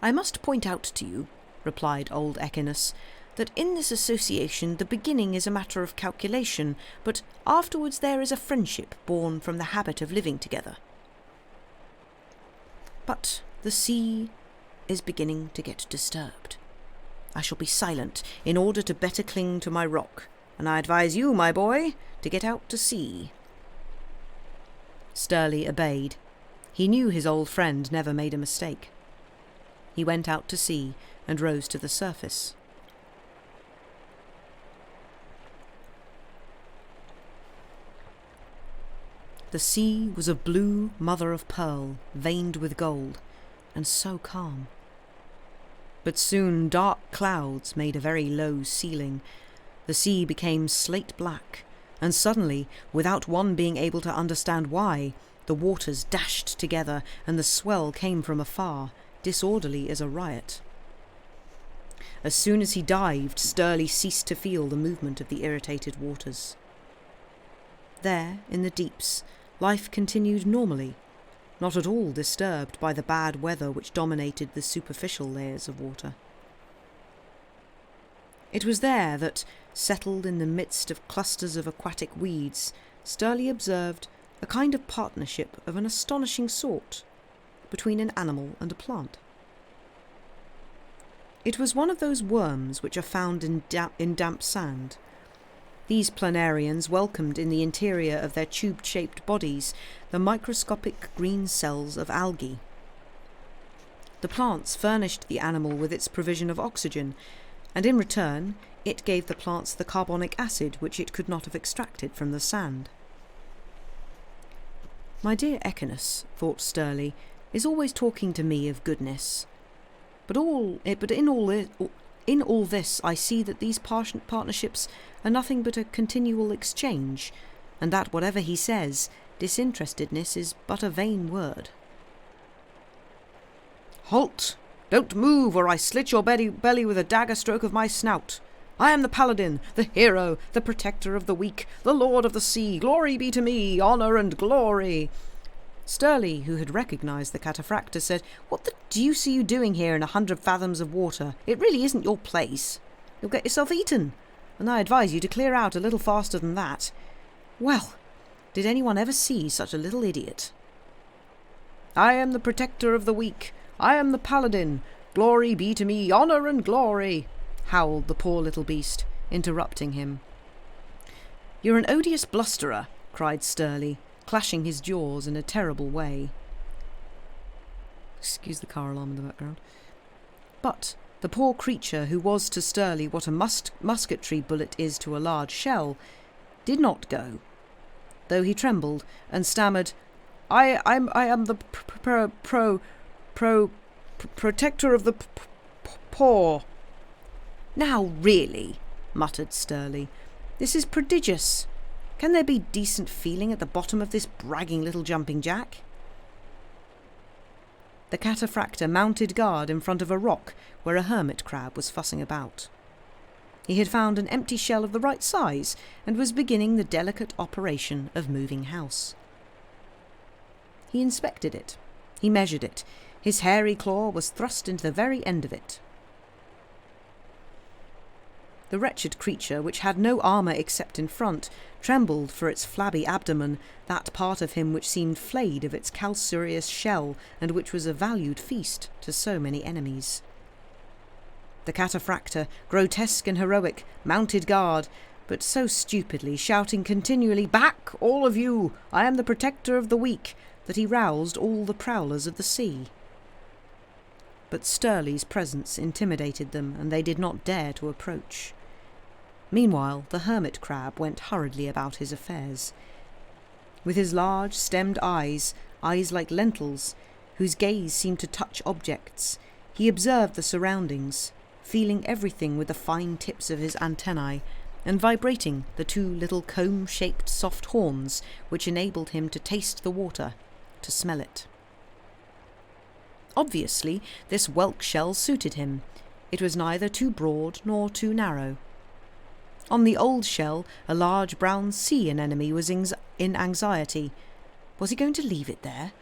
"I must point out to you," replied old Echeneus, "that in this association the beginning is a matter of calculation, but afterwards there is a friendship born from the habit of living together. But the sea is beginning to get disturbed. I shall be silent in order to better cling to my rock, and I advise you, my boy, to get out to sea." Sturly obeyed. He knew his old friend never made a mistake. He went out to sea and rose to the surface. The sea was of blue mother of pearl, veined with gold, and so calm. But soon dark clouds made a very low ceiling. The sea became slate black, and suddenly, without one being able to understand why, the waters dashed together and the swell came from afar, disorderly as a riot. As soon as he dived, Sturly ceased to feel the movement of the irritated waters. There, in the deeps, life continued normally, not at all disturbed by the bad weather which dominated the superficial layers of water. It was there that, settled in the midst of clusters of aquatic weeds, Sturly observed a kind of partnership of an astonishing sort between an animal and a plant. It was one of those worms which are found in damp sand. These planarians welcomed in the interior of their tube-shaped bodies the microscopic green cells of algae. The plants furnished the animal with its provision of oxygen, and in return it gave the plants the carbonic acid which it could not have extracted from the sand. My dear Echeneus, thought Sturly, is always talking to me of goodness. But in all this I see that these partnerships are nothing but a continual exchange, and that whatever he says, disinterestedness is but a vain word. "Halt! Don't move, or I slit your belly with a dagger stroke of my snout. I am the paladin, the hero, the protector of the weak, the lord of the sea. Glory be to me, honour and glory." Sturly, who had recognised the cataphractus, said, "What the deuce are you doing here in 100 fathoms of water? It really isn't your place. You'll get yourself eaten, and I advise you to clear out a little faster than that. Well, did anyone ever see such a little idiot?" "I am the protector of the weak. I am the paladin. Glory be to me, honour and glory," howled the poor little beast, interrupting him. "You're an odious blusterer," cried Sturly. clashing his jaws in a terrible way. Excuse the car alarm in the background. But the poor creature, who was to Sturly what a musketry bullet is to a large shell, did not go, though he trembled and stammered, I am the protector of the poor. Now really, muttered Sturly, this is prodigious. Can there be decent feeling at the bottom of this bragging little jumping jack? The cataphractor mounted guard in front of a rock where a hermit crab was fussing about. He had found an empty shell of the right size and was beginning the delicate operation of moving house. He inspected it. He measured it. His hairy claw was thrust into the very end of it. The wretched creature, which had no armour except in front, trembled for its flabby abdomen, that part of him which seemed flayed of its calcareous shell and which was a valued feast to so many enemies. The cataphractor, grotesque and heroic, mounted guard, but so stupidly, shouting continually, "Back, all of you! I am the protector of the weak," that he roused all the prowlers of the sea. But Sturly's presence intimidated them, and they did not dare to approach. Meanwhile, the hermit crab went hurriedly about his affairs. With his large, stemmed eyes like lentils, whose gaze seemed to touch objects, he observed the surroundings, feeling everything with the fine tips of his antennae, and vibrating the two little comb-shaped soft horns which enabled him to taste the water, to smell it. Obviously, this whelk shell suited him. It was neither too broad nor too narrow. On the old shell, a large brown sea anemone was in anxiety. Was he going to leave it there?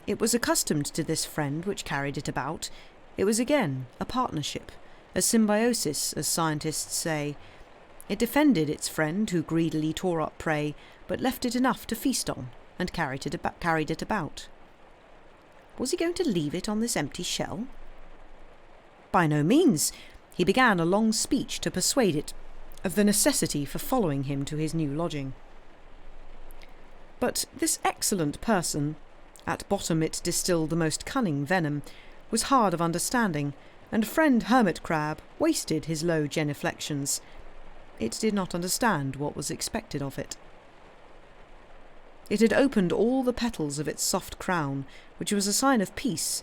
It was accustomed to this friend which carried it about. It was again a partnership, a symbiosis, as scientists say. It defended its friend, who greedily tore up prey, but left it enough to feast on, and carried it about. Was he going to leave it on this empty shell? By no means. He began a long speech to persuade it of the necessity for following him to his new lodging. But this excellent person, at bottom it distilled the most cunning venom, was hard of understanding, and friend hermit crab wasted his low genuflections. It did not understand what was expected of it. It had opened all the petals of its soft crown, which was a sign of peace,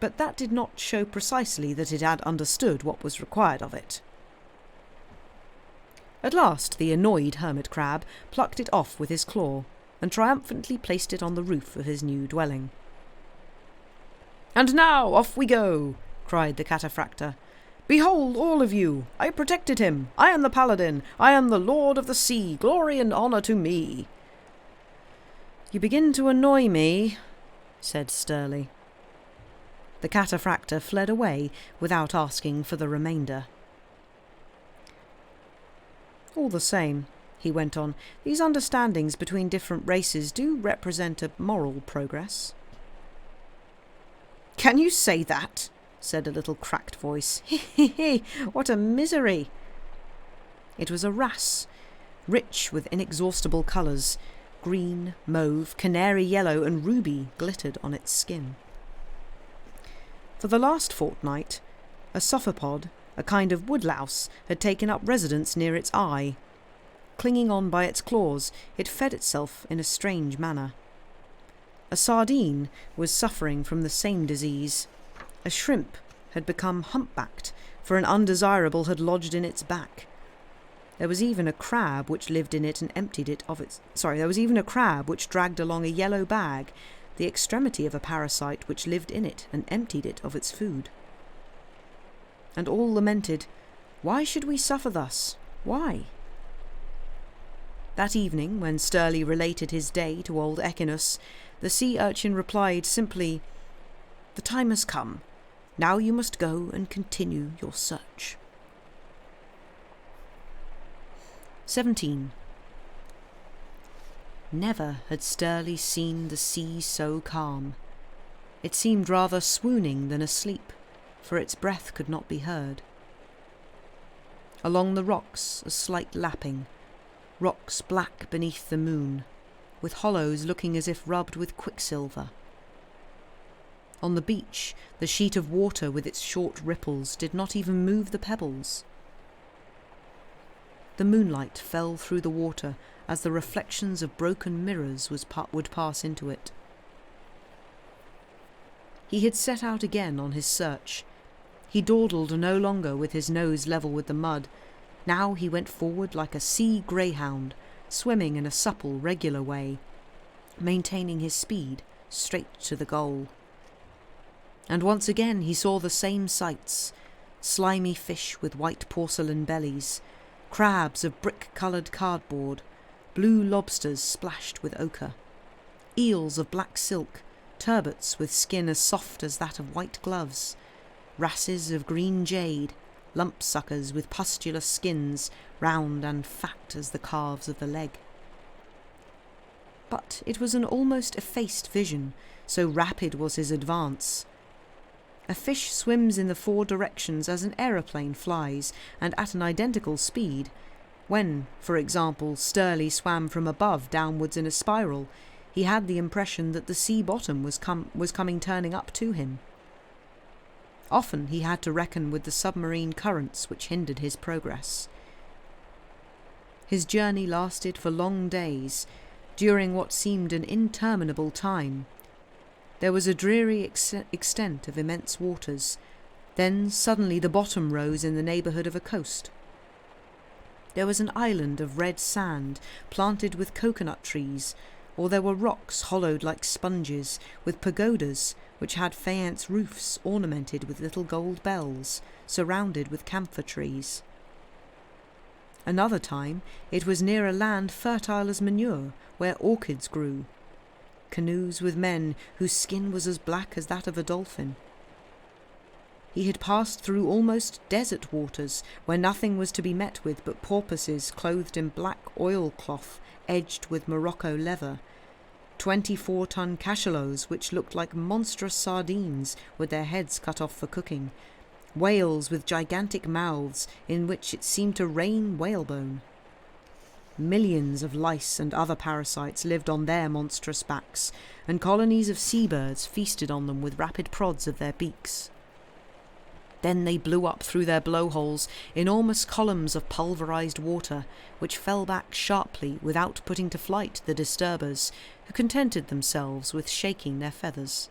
but that did not show precisely that it had understood what was required of it. At last the annoyed hermit crab plucked it off with his claw, and triumphantly placed it on the roof of his new dwelling. "And now off we go!" cried the cataphractor. "Behold, all of you! I protected him! I am the paladin! I am the lord of the sea! Glory and honour to me!" "You begin to annoy me," said Sturly. The cataphractor fled away without asking for the remainder. "All the same," he went on, "these understandings between different races do represent a moral progress." "Can you say that?" said a little cracked voice. "He, what a misery!" It was a wrasse, rich with inexhaustible colours. Green, mauve, canary yellow and ruby glittered on its skin. For the last fortnight, a sophopod, a kind of woodlouse, had taken up residence near its eye. Clinging on by its claws, it fed itself in a strange manner. A sardine was suffering from the same disease. A shrimp had become humpbacked, for an undesirable had lodged in its back. There was even a crab which lived in it and emptied it of its... there was even a crab which dragged along a yellow bag, the extremity of a parasite which lived in it and emptied it of its food. And all lamented, "Why should we suffer thus? Why?" That evening, when Sturly related his day to old Echinus, the sea urchin replied simply, "The time has come. Now you must go and continue your search." 17. Never had Sturly seen the sea so calm. It seemed rather swooning than asleep, for its breath could not be heard. Along the rocks a slight lapping, rocks black beneath the moon, with hollows looking as if rubbed with quicksilver. On the beach, the sheet of water with its short ripples did not even move the pebbles. The moonlight fell through the water as the reflections of broken mirrors would pass into it. He had set out again on his search. He dawdled no longer with his nose level with the mud. Now he went forward like a sea greyhound, swimming in a supple, regular way, maintaining his speed straight to the goal. And once again he saw the same sights: slimy fish with white porcelain bellies, crabs of brick-coloured cardboard, blue lobsters splashed with ochre, eels of black silk, turbots with skin as soft as that of white gloves, wrasses of green jade, lumpsuckers with pustulous skins, round and fat as the calves of the leg. But it was an almost effaced vision, so rapid was his advance. A fish swims in the 4 directions as an aeroplane flies, and at an identical speed. When, for example, Sturly swam from above downwards in a spiral, he had the impression that the sea bottom was coming turning up to him. Often he had to reckon with the submarine currents which hindered his progress. His journey lasted for long days, during what seemed an interminable time. There was a dreary extent of immense waters. Then suddenly the bottom rose in the neighbourhood of a coast. There was an island of red sand planted with coconut trees, or there were rocks hollowed like sponges, with pagodas which had faience roofs ornamented with little gold bells, surrounded with camphor trees. Another time it was near a land fertile as manure, where orchids grew. Canoes with men whose skin was as black as that of a dolphin. He had passed through almost desert waters, where nothing was to be met with but porpoises clothed in black oilcloth edged with Morocco leather, 24-ton cachalots which looked like monstrous sardines with their heads cut off for cooking, whales with gigantic mouths in which it seemed to rain whalebone. Millions of lice and other parasites lived on their monstrous backs, and colonies of seabirds feasted on them with rapid prods of their beaks. Then they blew up through their blowholes enormous columns of pulverized water, which fell back sharply without putting to flight the disturbers, who contented themselves with shaking their feathers.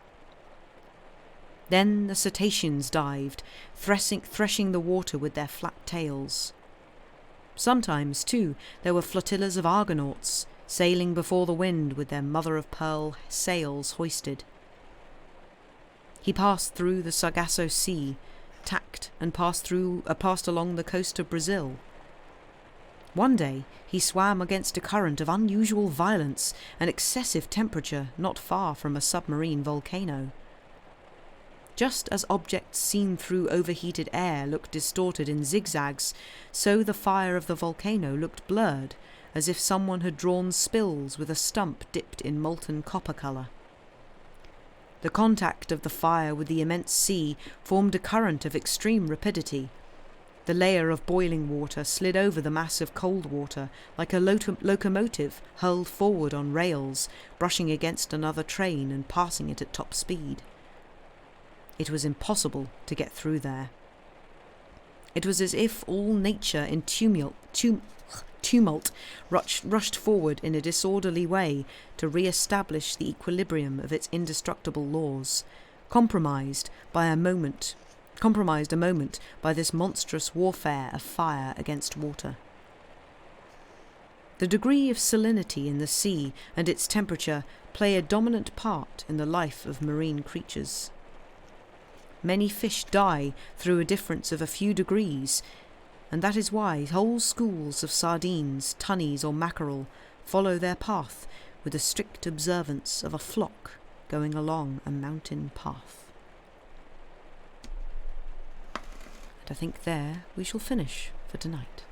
Then the cetaceans dived, threshing the water with their flat tails. Sometimes, too, there were flotillas of Argonauts, sailing before the wind with their mother-of-pearl sails hoisted. He passed through the Sargasso Sea, tacked and passed along the coast of Brazil. One day he swam against a current of unusual violence and excessive temperature not far from a submarine volcano. Just as objects seen through overheated air look distorted in zigzags, so the fire of the volcano looked blurred, as if someone had drawn spills with a stump dipped in molten copper colour. The contact of the fire with the immense sea formed a current of extreme rapidity. The layer of boiling water slid over the mass of cold water like a locomotive hurled forward on rails, brushing against another train and passing it at top speed. It was impossible to get through there. It was as if all nature in tumult rushed forward in a disorderly way to re-establish the equilibrium of its indestructible laws, compromised a moment by this monstrous warfare of fire against water. The degree of salinity in the sea and its temperature play a dominant part in the life of marine creatures. Many fish die through a difference of a few degrees, and that is why whole schools of sardines, tunnies or mackerel follow their path with the strict observance of a flock going along a mountain path. And I think there we shall finish for tonight.